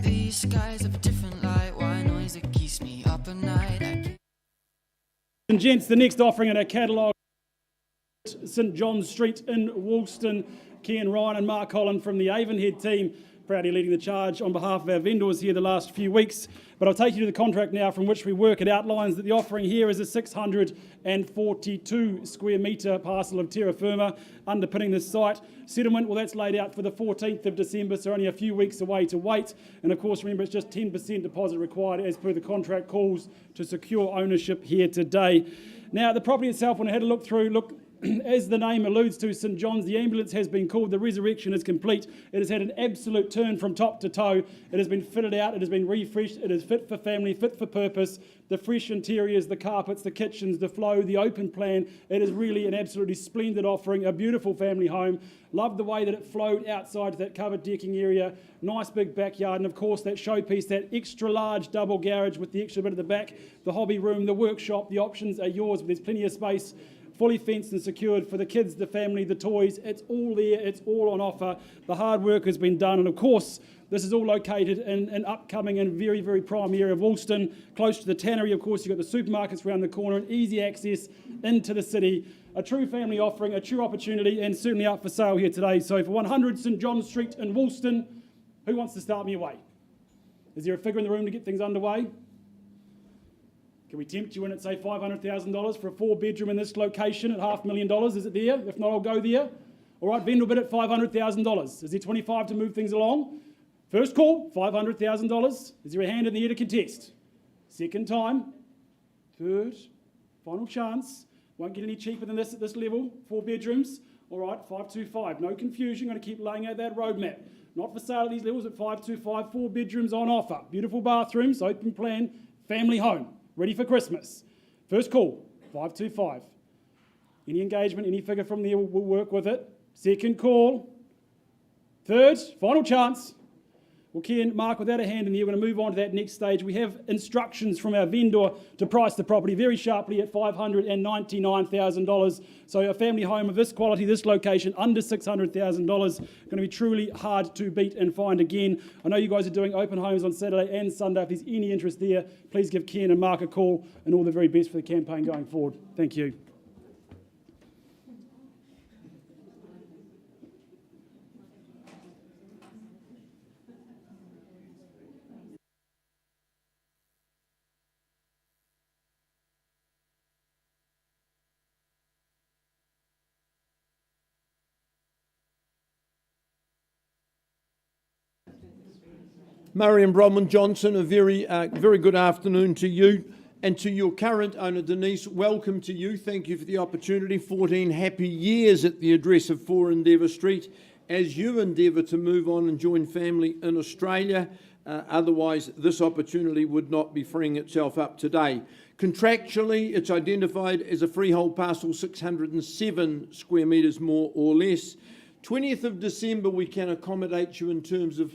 Speaker 1: These skies have a different light. Why noise that keeps me up at night?
Speaker 5: And gents, the next offering in our catalogue, St John's Street in Woolston. Kian Ryan and Mark Holland from the Avonhead team, proudly leading the charge on behalf of our vendors here the last few weeks. But I'll take you to the contract now from which we work. It outlines that the offering here is a 642 square metre parcel of terra firma underpinning this site. Settlement, well, that's laid out for the 14th of December, so only a few weeks away to wait. And of course, remember, it's just 10% deposit required as per the contract calls to secure ownership here today. Now, the property itself, when I had a look through, as the name alludes to, St John's, the ambulance has been called. The resurrection is complete. It has had an absolute turn from top to toe. It has been fitted out. It has been refreshed. It is fit for family, fit for purpose. The fresh interiors, the carpets, the kitchens, the flow, the open plan. It is really an absolutely splendid offering, a beautiful family home. Love the way that it flowed outside to that covered decking area. Nice big backyard, and of course that showpiece, that extra large double garage with the extra bit at the back, the hobby room, the workshop. The options are yours, but there's plenty of space. Fully fenced and secured for the kids, the family, the toys. It's all there. It's all on offer. The hard work has been done. And of course, This is all located in an upcoming and very, very prime area of Woolston, close to the tannery. Of course, you've got the supermarkets around the corner and easy access into the city. A true family offering, a true opportunity, and certainly up for sale here today. So for 100 St John Street in Woolston, who wants to start me away? Is there a figure in the room to get things underway? Can we tempt you in at, say, $500,000 for a 4-bedroom in this location at $500,000? Is it there? If not, I'll go there. All right, vendor bid at $500,000. Is there 25 to move things along? First call, $500,000. Is there a hand in the air to contest? Second time. Third. Final chance. Won't get any cheaper than this at this level. 4 bedrooms. All right, 525. No confusion. Going to keep laying out that roadmap. Not for sale at these levels at 525. 4 bedrooms on offer. Beautiful bathrooms, open plan, family home. Ready for Christmas. First call, 525. Any engagement, any figure from there, we'll work with it. Second call. Third, final chance. Well, Ken, Mark, without a hand in there, we're going to move on to that next stage. We have instructions from our vendor to price the property very sharply at $599,000. So a family home of this quality, this location, under $600,000, going to be truly hard to beat and find again. I know you guys are doing open homes on Saturday and Sunday. If there's any interest there, please give Ken and Mark a call, and all the very best for the campaign going forward. Thank you.
Speaker 3: Marion Bronwyn-Johnson, a very good afternoon to you. And to your current owner, Denise, welcome to you. Thank you for the opportunity. 14 happy years at the address of 4 Endeavour Street as you endeavour to move on and join family in Australia. Otherwise, this opportunity would not be freeing itself up today. Contractually, it's identified as a freehold parcel, 607 square metres more or less. 20th of December, we can accommodate you in terms of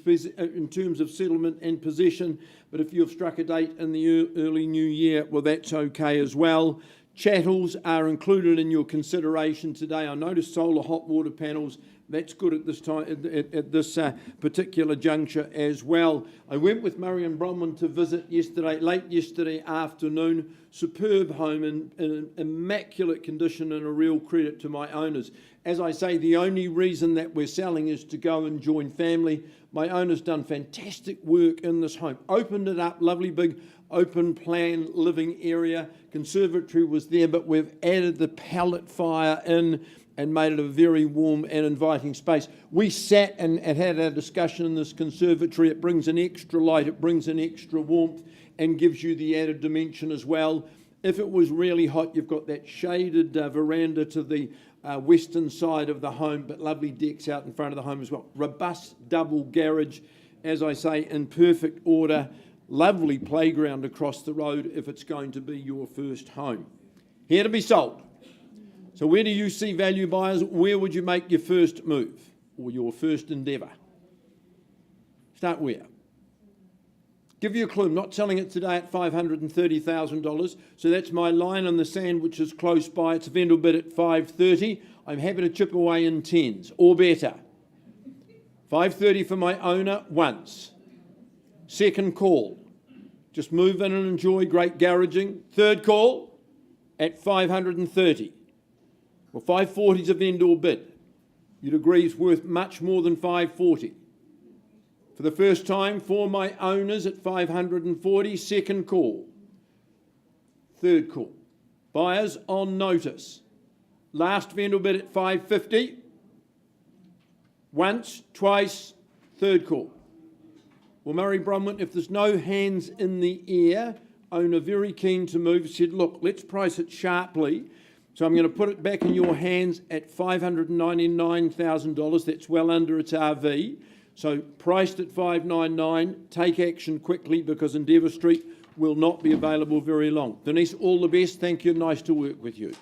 Speaker 3: settlement and possession, but if you've struck a date in the early new year, well, that's okay as well. Chattels are included in your consideration today. I noticed solar hot water panels. That's good at this time, at this particular juncture as well. I went with Marion Bronwyn to visit late yesterday afternoon. Superb home in immaculate condition and a real credit to my owners. As I say, the only reason that we're selling is to go and join family. My owner's done fantastic work in this home. Opened it up, lovely big open plan living area. Conservatory was there, but we've added the pellet fire in and made it a very warm and inviting space. We sat and had a discussion in this conservatory. It brings an extra light, it brings an extra warmth and gives you the added dimension as well. If it was really hot, you've got that shaded veranda to the western side of the home, but lovely decks out in front of the home as well. Robust double garage, as I say, in perfect order. Lovely playground across the road if it's going to be your first home. Here to be sold. So where do you see value buyers? Where would you make your first move or your first endeavour? Start where? Give you a clue. I'm not selling it today at $530,000. So that's my line on the sand, which is close by. It's a vendor bid at $530. I'm happy to chip away in tens or better. $530 for my owner once. Second call. Just move in and enjoy great garaging. Third call at $530. Well, $540 is a vendor bid. You'd agree it's worth much more than $540. For the first time, for my owners at $540, second call. Third call. Buyers on notice. Last vendor bid at $550. Once, twice, third call. Well, Murray Bronwyn, if there's no hands in the air, owner very keen to move, said, look, let's price it sharply. So I'm going to put it back in your hands at $599,000. That's well under its RV. So priced at $599, take action quickly because Endeavour Street will not be available very long. Denise, all the best. Thank you. Nice to work with you.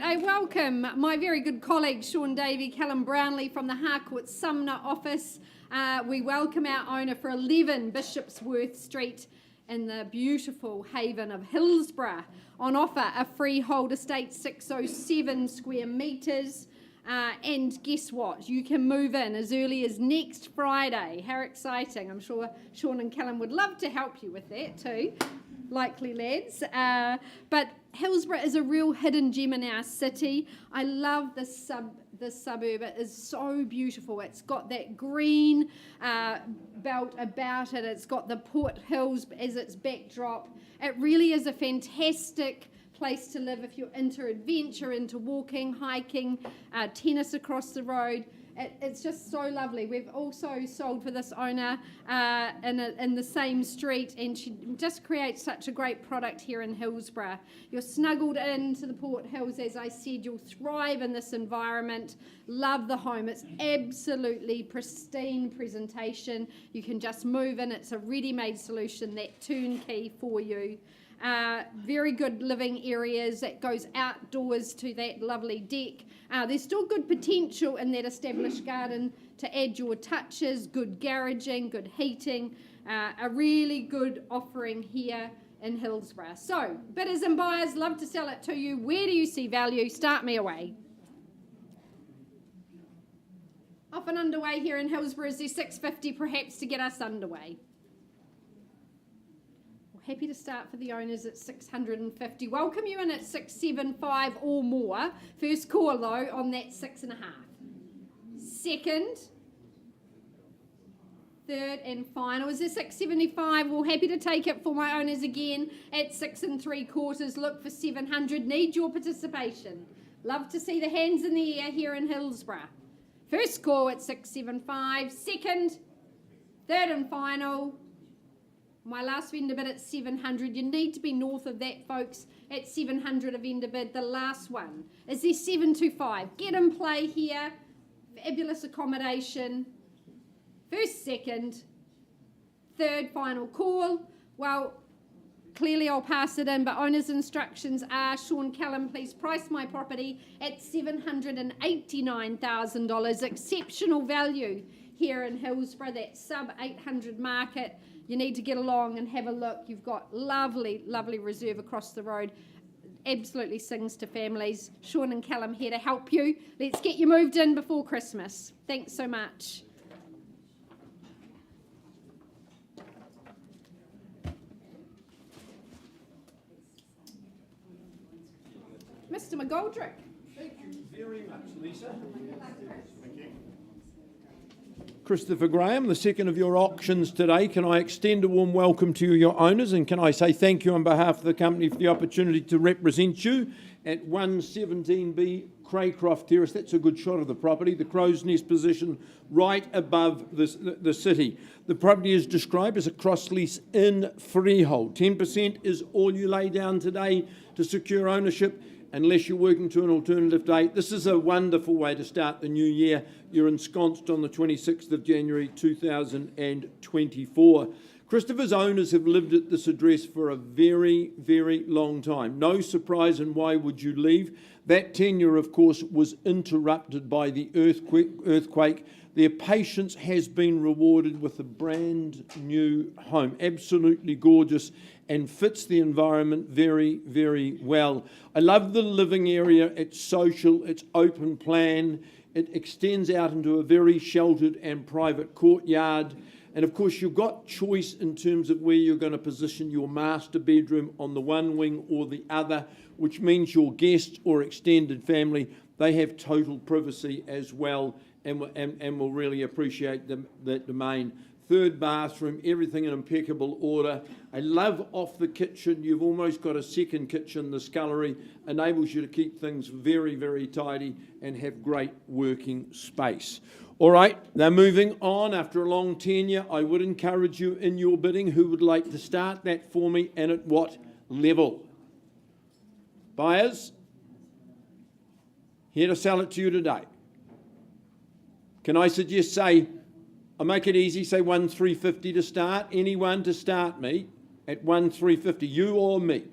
Speaker 4: right, I welcome my very good colleague Sean Davey, Callum Brownlee from the Harcourt Sumner office. We welcome our owner for 11 Bishopsworth Street in the beautiful haven of Hillsborough. On offer, a freehold estate, 607 square metres. And guess what? You can move in as early as next Friday. How exciting. I'm sure Sean and Callum would love to help you with that too. Likely lads. But Hillsborough is a real hidden gem in our city. I love the suburb. It is so beautiful. It's got that green belt about it. It's got the Port Hills as its backdrop. It really is a fantastic place to live if you're into adventure, into walking, hiking, tennis across the road. It's just so lovely. We've also sold for this owner in the same street, and she just creates such a great product here in Hillsborough. You're snuggled into the Port Hills, as I said. You'll thrive in this environment. Love the home. It's absolutely pristine presentation. You can just move in. It's a ready-made solution, that turnkey for you. Very good living areas that goes outdoors to that lovely deck. There's still good potential in that established garden to add your touches, good garaging, good heating, a really good offering here in Hillsborough. So, bidders and buyers, love to sell it to you. Where do you see value? Start me away. Off and underway here in Hillsborough. Is there 650 perhaps to get us underway? Happy to start for the owners at 650. Welcome you in at 675 or more. First call though on that 6.5. Second, third and final. Is there 675? Well, happy to take it for my owners again at 6 3/4. Look for 700. Need your participation. Love to see the hands in the air here in Hillsborough. First call at 675. Second, third and final. My last vendor bid at 700. You need to be north of that, folks. At 700 a vendor bid. The last one is there 725. Get in play here. Fabulous accommodation. First, second, third, final call. Well, clearly I'll pass it in, but owner's instructions are, Sean Callum, please price my property at $789,000. Exceptional value here in Hillsborough, that sub 800 market. You need to get along and have a look. You've got lovely, lovely reserve across the road. Absolutely sings to families. Sean and Callum here to help you. Let's get you moved in before Christmas. Thanks so much. Mr. McGoldrick.
Speaker 3: Thank you very much, Lisa. Christopher Graham, the second of your auctions today. Can I extend a warm welcome to you, your owners, and can I say thank you on behalf of the company for the opportunity to represent you at 117B Craycroft Terrace. That's a good shot of the property, the crow's nest position right above the city. The property is described as a cross-lease in freehold. 10% is all you lay down today to secure ownership, unless you're working to an alternative date. This is a wonderful way to start the new year. You're ensconced on the 26th of January 2024. Christopher's owners have lived at this address for a very, very long time. No surprise, and why would you leave? That tenure, of course, was interrupted by the earthquake. Their patience has been rewarded with a brand new home. Absolutely gorgeous and fits the environment very, very well. I love the living area. It's social, it's open plan. It extends out into a very sheltered and private courtyard. And of course, you've got choice in terms of where you're going to position your master bedroom on the one wing or the other, which means your guests or extended family, they have total privacy as well, and will really appreciate that domain. Third bathroom, everything in impeccable order. I love off the kitchen. You've almost got a second kitchen. The scullery enables you to keep things very, very tidy and have great working space. All right, now moving on. After a long tenure, I would encourage you in your bidding. Who would like to start that for me, and at what level? Buyers, here to sell it to you today. Can I suggest, say, I'll make it easy, say 1,350 to start. Anyone to start me at 1,350, you or me.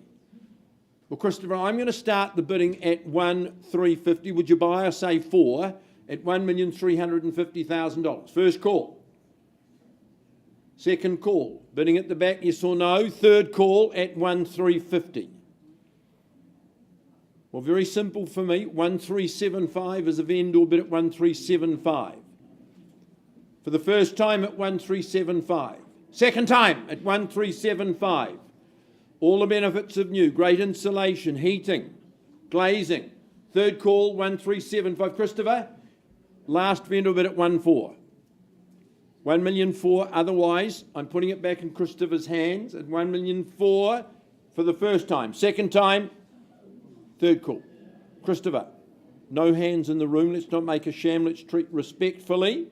Speaker 3: Well, Christopher, I'm going to start the bidding at 1,350. Would you buy or say 4 at $1,350,000? First call. Second call. Bidding at the back, yes or no? Third call at 1,350. Well, very simple for me. 1,375 is a vendor bid at 1,375. For the first time at 1,375. Second time at 1,375. All the benefits of new. Great insulation, heating, glazing. Third call, 1,375. Christopher, last vendor bid at 1,400. 1,400,000. Otherwise, I'm putting it back in Christopher's hands at 1,400,000 for the first time. Second time, third call. Christopher, no hands in the room. Let's not make a sham. Let's treat respectfully.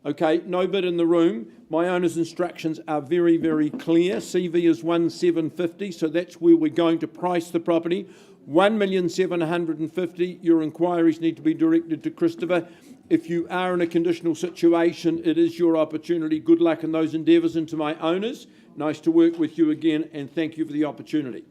Speaker 3: Okay, no bid in the room. My owner's instructions are very, very clear. CV is 1,750, so that's where we're going to price the property. 1,750,000. Your inquiries need to be directed to Christopher. If you are in a conditional situation, it is your opportunity. Good luck in those endeavours. And to my owners, nice to work with you again, and thank you for the opportunity.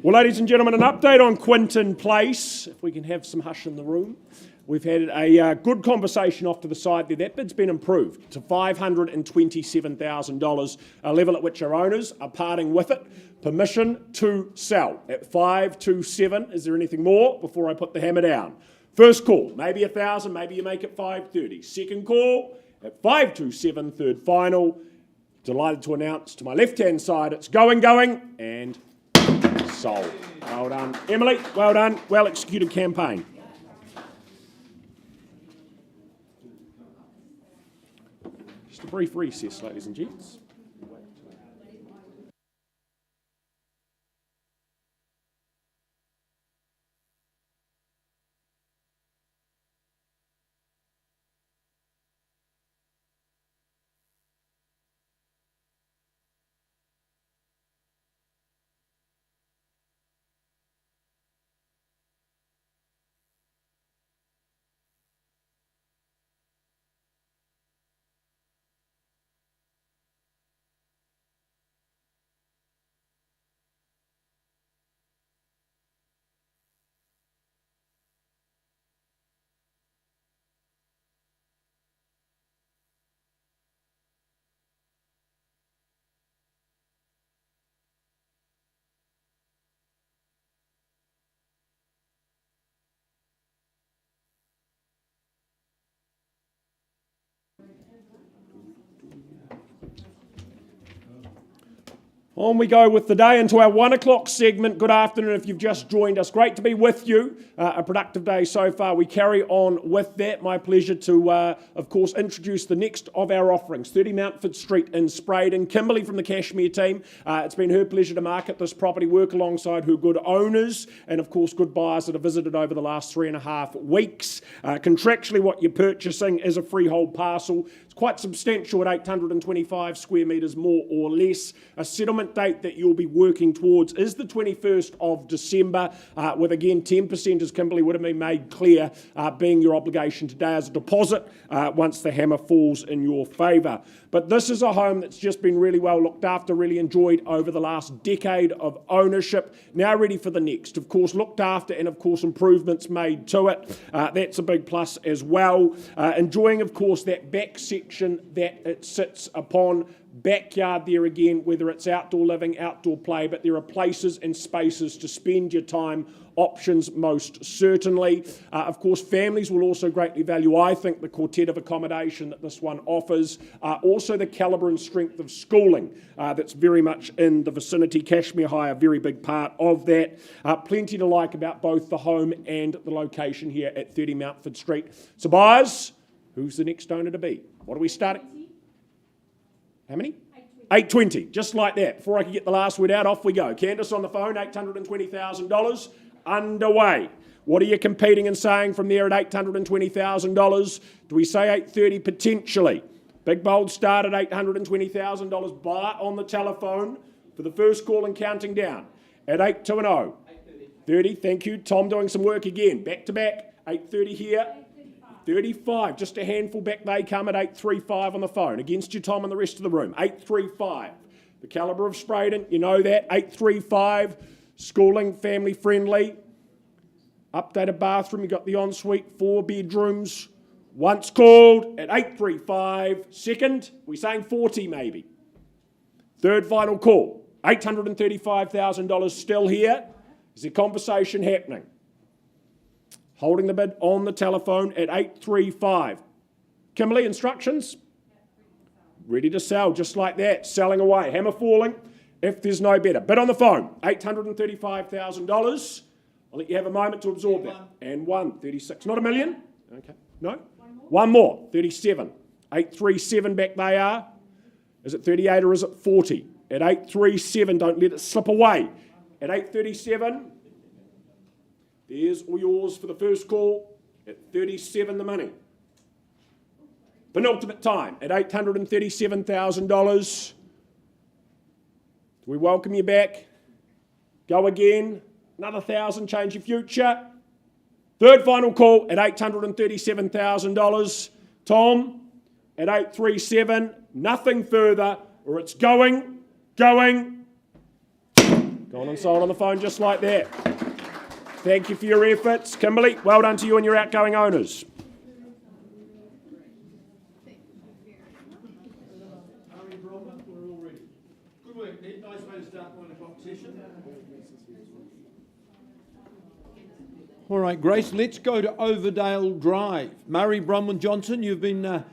Speaker 2: Well, ladies and gentlemen, an update on Quinton Place. If we can have some hush in the room. We've had a good conversation off to the side there. That bid's been improved to $527,000, a level at which our owners are parting with it. Permission to sell at 527. Is there anything more before I put the hammer down? First call, maybe 1,000, maybe you make it 530. Second call at 527. Third final. Delighted to announce to my left-hand side, it's going, and sold. Well done, Emily. Well done. Well executed campaign. Just a brief recess, ladies and gents. On we go with the day into our 1 o'clock segment. Good afternoon if you've just joined us. Great to be with you. A productive day so far. We carry on with that. My pleasure to, of course, introduce the next of our offerings. 30 Mountford Street in Spraydon. Kimberly from the Cashmere team. It's been her pleasure to market this property, work alongside her good owners and, of course, good buyers that have visited over the last 3.5 weeks. Contractually, what you're purchasing is a freehold parcel. It's quite substantial at 825 square metres, more or less. A settlement date that you'll be working towards is the 21st of December, with again 10%, as Kimberly would have been made clear, being your obligation today as a deposit once the hammer falls in your favour. But this is a home that's just been really well looked after, really enjoyed over the last decade of ownership, now ready for the next. Of course, looked after and, of course, improvements made to it. That's a big plus as well. Enjoying, of course, that back section that it sits upon. Backyard there again, whether it's outdoor living, outdoor play, but there are places and spaces to spend your time, options most certainly. Of course, families will also greatly value, I think, the quartet of accommodation that this one offers. Also the calibre and strength of schooling that's very much in the vicinity. Cashmere High, a very big part of that. Plenty to like about both the home and the location here at 30 Mountford Street. So buyers, who's the next owner to be? What are we starting? How many? 820, just like that. Before I can get the last word out, off we go. Candice on the phone, $820,000 underway. What are you competing and saying from there at $820,000? Do we say 830 potentially? Big bold start at $820,000. Buyer on the telephone for the first call and counting down at 820. 30, thank you. Tom doing some work again. Back to back, 830 here. 35, just a handful back. They come at 835 on the phone. Against you, Tom, and the rest of the room. 835. The calibre of Spraydon, you know that. 835. Schooling, family friendly. Updated bathroom. You've got the ensuite, 4 bedrooms. Once called at 835. Second, we're saying 40 maybe. Third final call. $835,000 still here. Is there conversation happening? Holding the bid on the telephone at 835. Kimberly, instructions? Ready to sell, just like that. Selling away. Hammer falling if there's no better. Bid on the phone, $835,000. I'll let you have a moment to absorb that. And 36. Not a million? Okay. No? One more. 37. 837 back they are. Is it 38 or is it 40? At 837, don't let it slip away. At 837... there's all yours for the first call at 37 the money. Penultimate time at $837,000. Do we welcome you back? Go again. Another 1,000, change your future. Third final call at $837,000. Tom, at 837, nothing further, or it's going, Gone and sold on the phone just like that. Thank you for your efforts. Kimberly, well done to you and your outgoing owners.
Speaker 3: Good work, Ned. Nice way to start 1 o'clock session. All right, Grace, let's go to Overdale Drive. Murray, Bronwyn, Johnson, you've been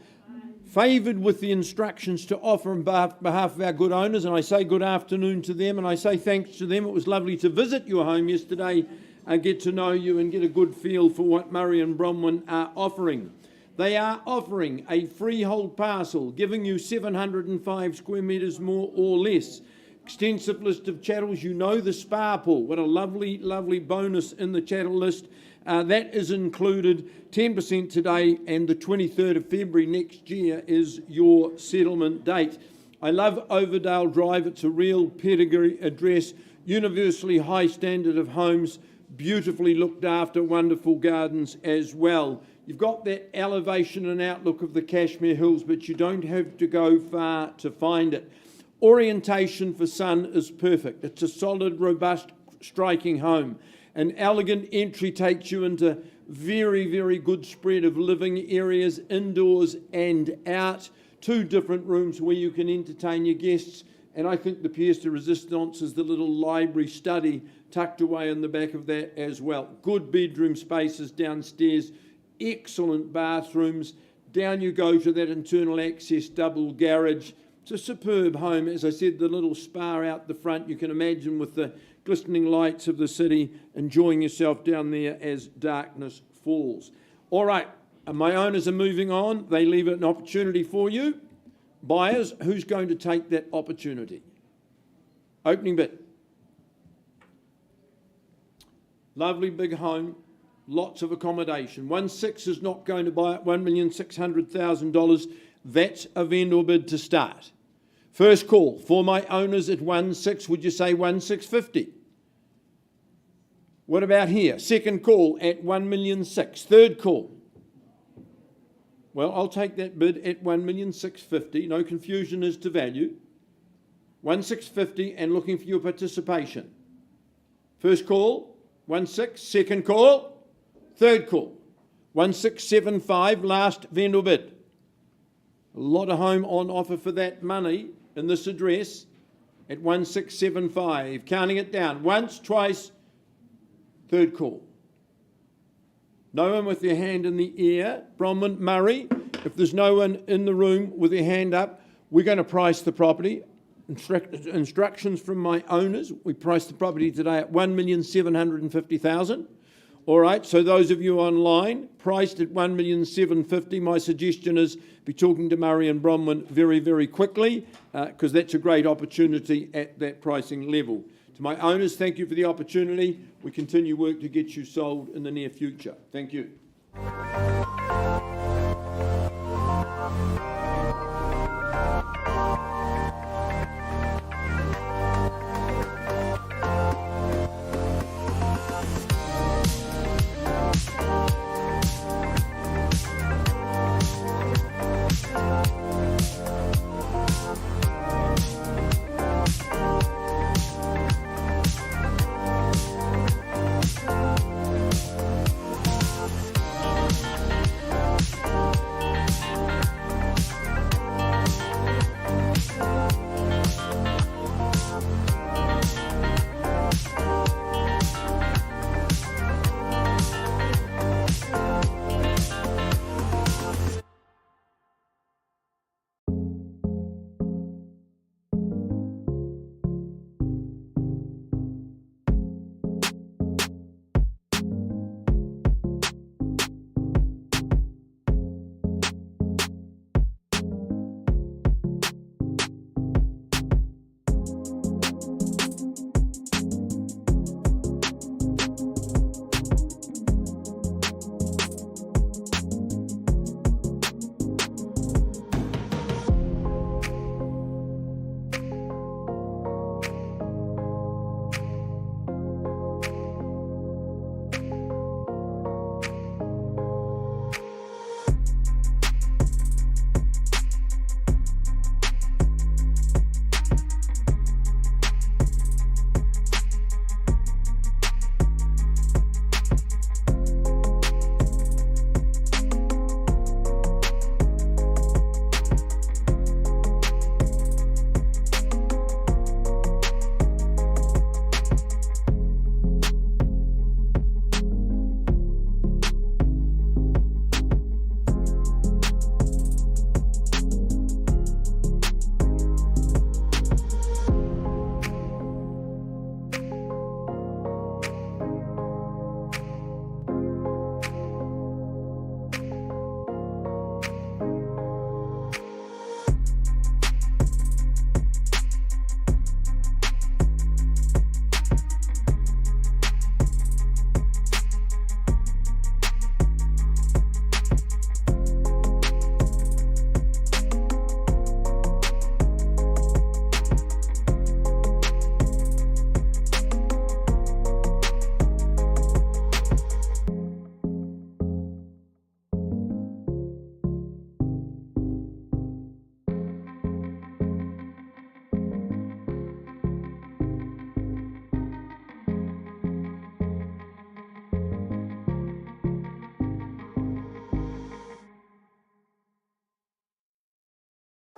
Speaker 3: favoured with the instructions to offer on behalf of our good owners, and I say good afternoon to them, and I say thanks to them. It was lovely to visit your home yesterday and get to know you and get a good feel for what Murray and Bronwyn are offering. They are offering a freehold parcel, giving you 705 square metres more or less. Extensive list of chattels. You know the spa pool. What a lovely, lovely bonus in the chattel list. That is included 10% today, and the 23rd of February next year is your settlement date. I love Overdale Drive. It's a real pedigree address, universally high standard of homes, beautifully looked after, wonderful gardens as well. You've got that elevation and outlook of the Cashmere Hills, but you don't have to go far to find it. Orientation for sun is perfect. It's a solid, robust, striking home. An elegant entry takes you into very, very good spread of living areas, indoors and out. 2 different rooms where you can entertain your guests. And I think the pièce de résistance is the little library study tucked away in the back of that as well. Good bedroom spaces downstairs, excellent bathrooms. Down you go to that internal access double garage. It's a superb home. As I said, the little spa out the front, you can imagine with the glistening lights of the city, enjoying yourself down there as darkness falls. All right, and my owners are moving on. They leave an opportunity for you. Buyers, who's going to take that opportunity? Opening bid. Lovely big home, lots of accommodation. 1.6 is not going to buy it, $1,600,000. That's a vendor bid to start. First call for my owners at 1.6. Would you say 1.650? What about here? Second call at 1,600,000. Third call. Well, I'll take that bid at 1,650,000. No confusion as to value. 1,650 and looking for your participation. First call, 1.6. Second call, third call. 1,675. Last vendor bid. A lot of home on offer for that money in this address at 1,675. Counting it down. Once, twice, third call. No one with their hand in the air. Bronwyn, Murray, if there's no one in the room with their hand up, we're going to price the property. Instructions from my owners. We priced the property today at $1,750,000. All right, so those of you online, priced at $1,750,000. My suggestion is be talking to Murray and Bronwyn very, very quickly because that's a great opportunity at that pricing level. To my owners, thank you for the opportunity. We continue work to get you sold in the near future. Thank you.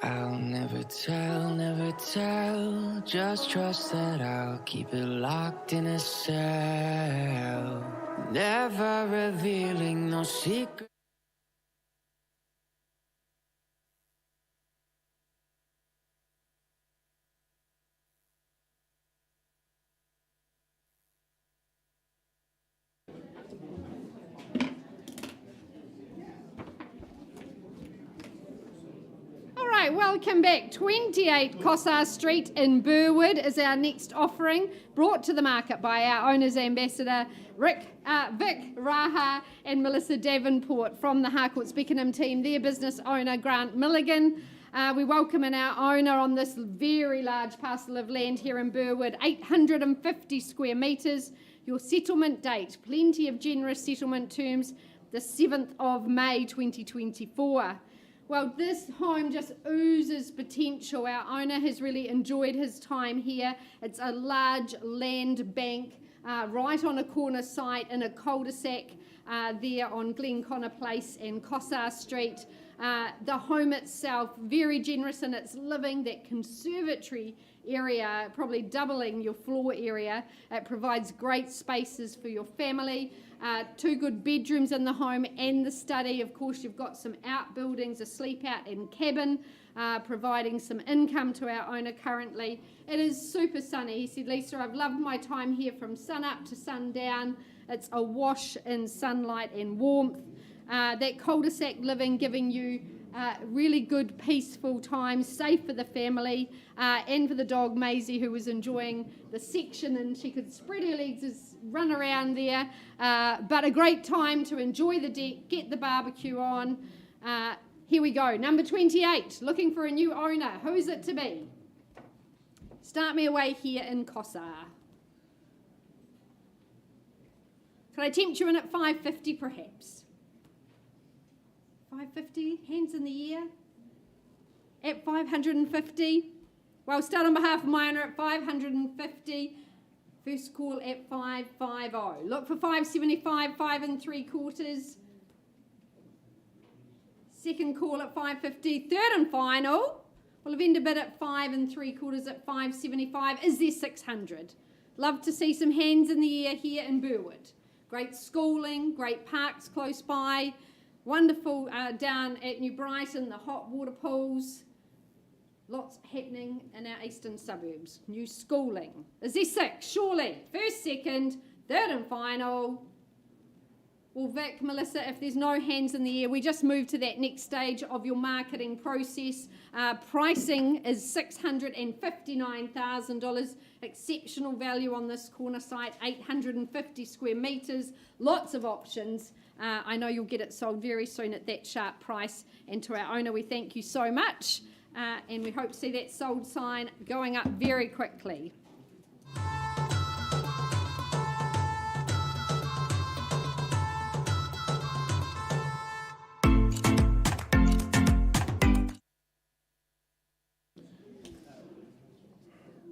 Speaker 1: I'll never tell, just trust that I'll keep it locked in a cell. Never revealing no secret.
Speaker 4: Right, welcome back. 28 Cossar Street in Burwood is our next offering, brought to the market by our owner's ambassador, Vic Raha and Melissa Davenport from the Harcourts Beckenham team, their business owner, Grant Milligan. We welcome in our owner on this very large parcel of land here in Burwood, 850 square metres. Your settlement date, plenty of generous settlement terms, the 7th of May 2024. Well, this home just oozes potential. Our owner has really enjoyed his time here. It's a large land bank right on a corner site in a cul-de-sac there on Glenconnor Place and Cossar Street. The home itself, very generous in its living, that conservatory area, probably doubling your floor area. It provides great spaces for your family. 2 good bedrooms in the home and the study. Of course, you've got some outbuildings, a sleep out and cabin, providing some income to our owner currently. It is super sunny. He said, Lisa, I've loved my time here from sun up to sundown. It's awash in sunlight and warmth. That cul-de-sac living giving you really good, peaceful time, safe for the family and for the dog Maisie, who was enjoying the section and she could spread her legs and run around there. But a great time to enjoy the deck, get the barbecue on. Here we go, number 28, looking for a new owner. Who is it to be? Start me away here in Cossar. Could I tempt you in at $550 perhaps? $550, hands in the air. At $550. Well, start on behalf of my owner at $550. First call at $550. Look for $575, 5 3/4. Second call at $550. Third and final. We'll have ended bid at 5 3/4 at $575. Is there $600? Love to see some hands in the air here in Burwood. Great schooling, great parks close by. Wonderful down at New Brighton, the hot water pools. Lots happening in our eastern suburbs. New schooling. Is there 6? Surely. First, second, third and final. Well, Vic, Melissa, if there's no hands in the air, we just move to that next stage of your marketing process. Pricing is $659,000. Exceptional value on this corner site, 850 square metres. Lots of options. I know you'll get it sold very soon at that sharp price. And to our owner, we thank you so much. And we hope to see that sold sign going up very quickly.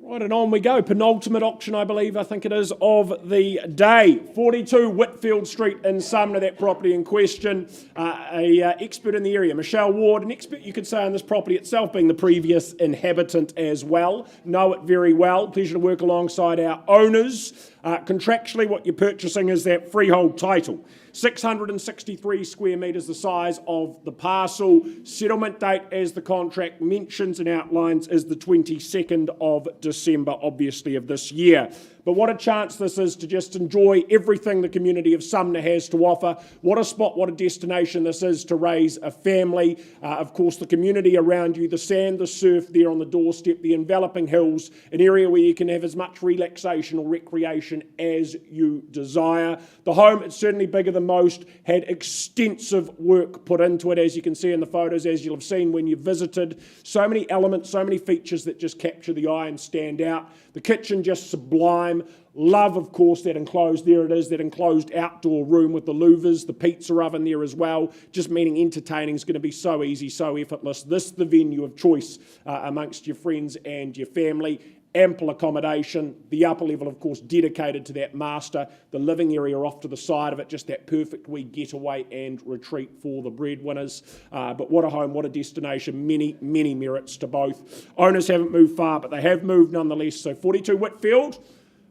Speaker 2: Right, and on we go. Penultimate auction, I think it is, of the day. 42 Whitfield Street in Sumner, that property in question. Expert in the area, Michelle Ward, an expert you could say on this property itself, being the previous inhabitant as well. Know it very well. Pleasure to work alongside our owners. Contractually, what you're purchasing is that freehold title. 663 square metres the size of the parcel. Settlement date, as the contract mentions and outlines, is the 22nd of December, obviously, of this year. But what a chance this is to just enjoy everything the community of Sumner has to offer. What a spot, what a destination this is to raise a family. Of course, the community around you, the sand, the surf there on the doorstep, the enveloping hills, an area where you can have as much relaxation or recreation as you desire. The home, it's certainly bigger than most, had extensive work put into it, as you can see in the photos, as you'll have seen when you visited. So many elements, so many features that just capture the eye and stand out. The kitchen just sublime. Love, of course, that enclosed, there it is, that enclosed outdoor room with the louvers, the pizza oven there as well, just meaning entertaining is going to be so easy, so effortless. This is the venue of choice amongst your friends and your family. ample accommodation, the upper level, of course, dedicated to that master, the living area off to the side of it, just that perfect wee getaway and retreat for the breadwinners. But what a home, what a destination, many, many merits to both. Owners haven't moved far, but they have moved nonetheless. So 42 Whitfield,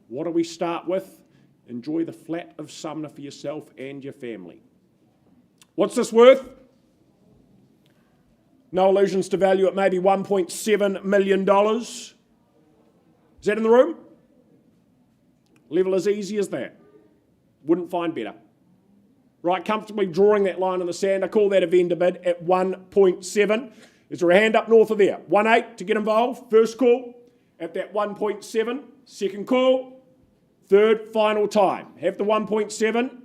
Speaker 2: what do we start with? Enjoy the flat of Sumner for yourself and your family. What's this worth? No illusions to value, it may be $1.7 million. Is that in the room? Level as easy as that. Wouldn't find better. Right, comfortably drawing that line in the sand. I call that a vendor bid at 1.7. Is there a hand up north of there? 1.8 to get involved. First call at that 1.7. Second call. Third, final time. Have the 1.7.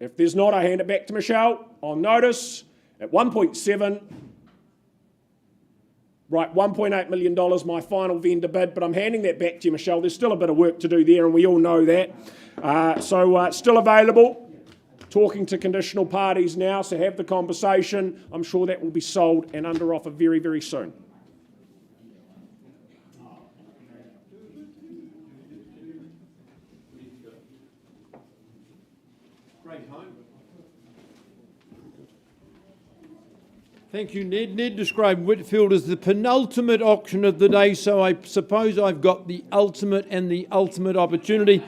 Speaker 2: If there's not, I hand it back to Michelle on notice at 1.7. Right, $1.8 million, my final vendor bid, but I'm handing that back to you, Michelle. There's still a bit of work to do there, and we all know that. So still available. Talking to conditional parties now, so have the conversation. I'm sure that will be sold and under offer very, very soon.
Speaker 3: Great home. Thank you, Ned. Ned described Whitfield as the penultimate auction of the day, so I suppose I've got the ultimate and the ultimate opportunity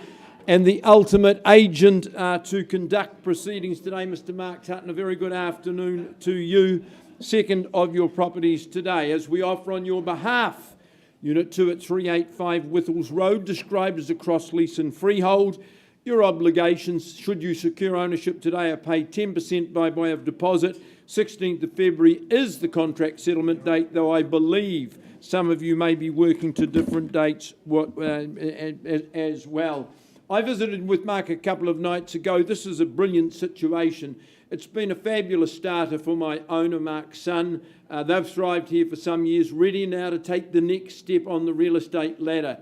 Speaker 3: and the ultimate agent to conduct proceedings today. Mr. Mark Tutton, a very good afternoon to you. Second of your properties today, as we offer on your behalf, Unit 2 at 385 Withels Road, described as a cross-lease and freehold. Your obligations, should you secure ownership today, are paid 10% by way of deposit. 16th of February is the contract settlement date, though I believe some of you may be working to different dates as well. I visited with Mark a couple of nights ago. This is a brilliant situation. It's been a fabulous starter for my owner, Mark's son. They've thrived here for some years, ready now to take the next step on the real estate ladder.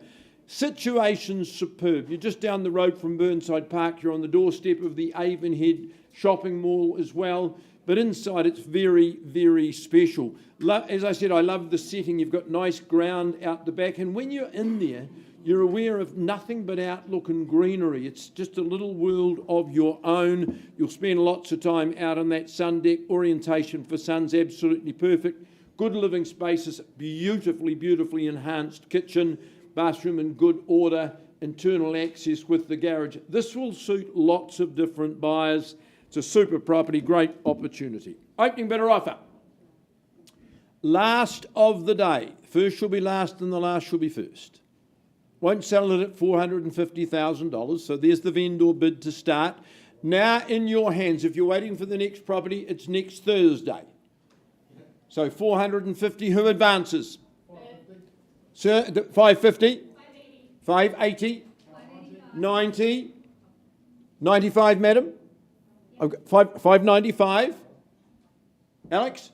Speaker 3: Situation's superb. You're just down the road from Burnside Park. You're on the doorstep of the Avonhead shopping mall as well. But inside it's very, very special. As I said, I love the setting. You've got nice ground out the back. And when you're in there, you're aware of nothing but outlook and greenery. It's just a little world of your own. You'll spend lots of time out on that sun deck. Orientation for sun's absolutely perfect. Good living spaces, beautifully, beautifully enhanced kitchen, bathroom in good order, internal access with the garage. This will suit lots of different buyers. It's a super property, great opportunity. Opening bidder offer. Last of the day. First shall be last and the last shall be first. Won't sell it at $450,000, so there's the vendor bid to start. Now in your hands, if you're waiting for the next property, it's next Thursday. So 450, who advances? 550. Sir, 550? 580. 90. 95, madam? I've got 595. Alex?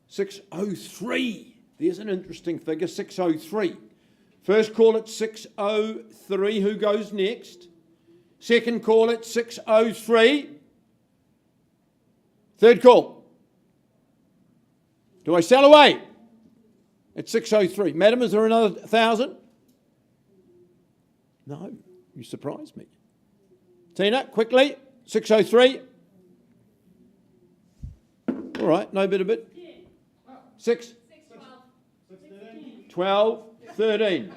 Speaker 3: 603. There's an interesting figure, 603. First call at 603. Who goes next? Second call at 603. Third call. Do I sell away? At 603. Madam, is there another 1,000? No, you surprised me. Tina, quickly. 603. All right, no bit of it. 6. 12. 13.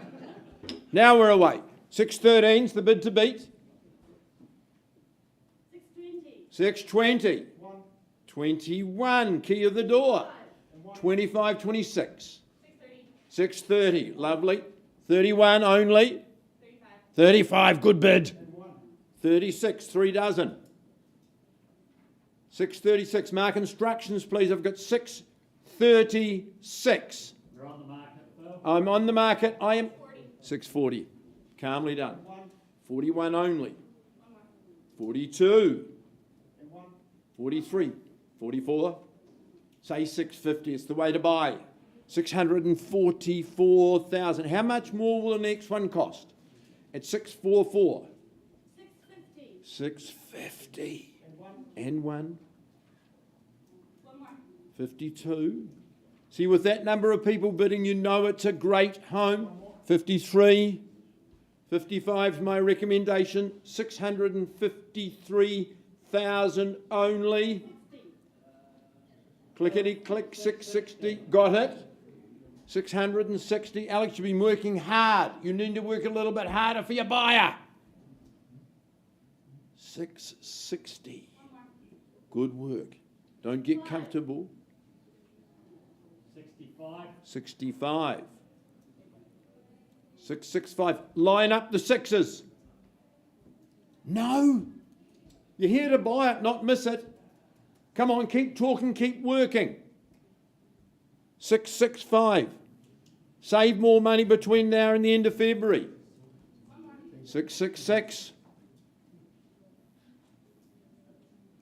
Speaker 3: Now we're away. 613's the bid to beat. 620. 21. Key of the door. 25, 26. 630. Lovely. 31 only. 35. Good bid. 36. 3 dozen. 636. Mark instructions, please. I've got 636.
Speaker 5: You're on the market, Phil.
Speaker 3: I'm on the market. I am 640. Calmly done. 41 only. 42. 43. 44. Say 650. It's the way to buy. 644,000. How much more will the next one cost? At 644.
Speaker 7: 650.
Speaker 3: 650. And one.
Speaker 7: One more.
Speaker 3: 52. See, with that number of people bidding, you know it's a great home. 53, 55 is my recommendation. 653,000 only. Clickety click, 660. Got it? 660. Alex, you've been working hard. You need to work a little bit harder for your buyer. 660. Good work. Don't get comfortable. 65. 665. Line up the sixes. No. You're here to buy it, not miss it. Come on, keep talking, keep working. 665. Save more money between now and the end of February. 666.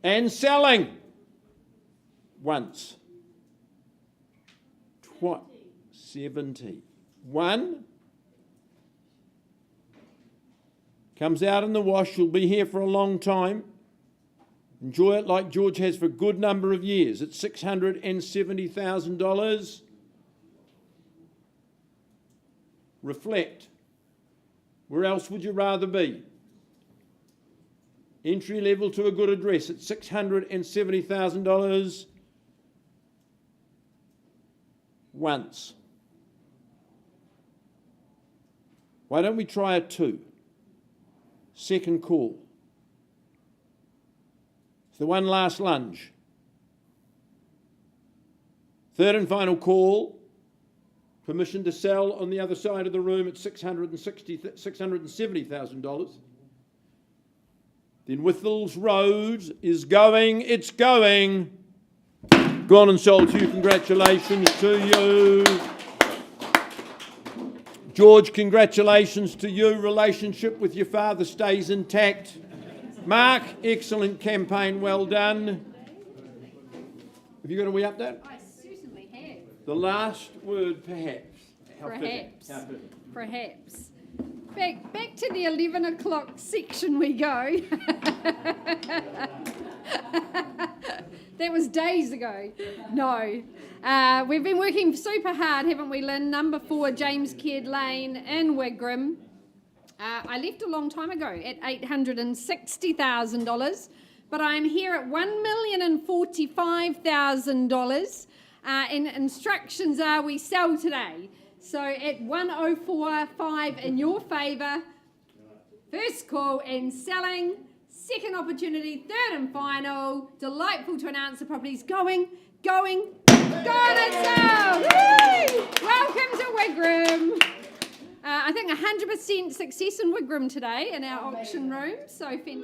Speaker 3: And selling. Once. 70. One. Comes out in the wash. You'll be here for a long time. Enjoy it like George has for a good number of years. It's $670,000. Reflect. Where else would you rather be? Entry level to a good address at $670,000 once. Why don't we try a 2? Second call. It's the one last lunge. Third and final call. Permission to sell on the other side of the room at $670,000. Then Withels Road is going, it's going. Gone and sold to you, congratulations to you. George, congratulations to you. Relationship with your father stays intact. Mark, excellent campaign, well done. Have you got a wee update?
Speaker 4: I certainly have.
Speaker 3: The last word, perhaps.
Speaker 4: Perhaps. Perhaps. Back to the 11 o'clock section we go. That was days ago. No. We've been working super hard, haven't we, Lynn? Number 4, James Caird Lane in Wigram. I left a long time ago at $860,000, but I'm here at $1,045,000. And instructions are we sell today. So at 104.5 in your favour, first call and selling, second opportunity, third and final. Delightful to announce the property's going and sold. Woo! Welcome to Wigram. I think 100% success in Wigram today in our auction room. So fantastic.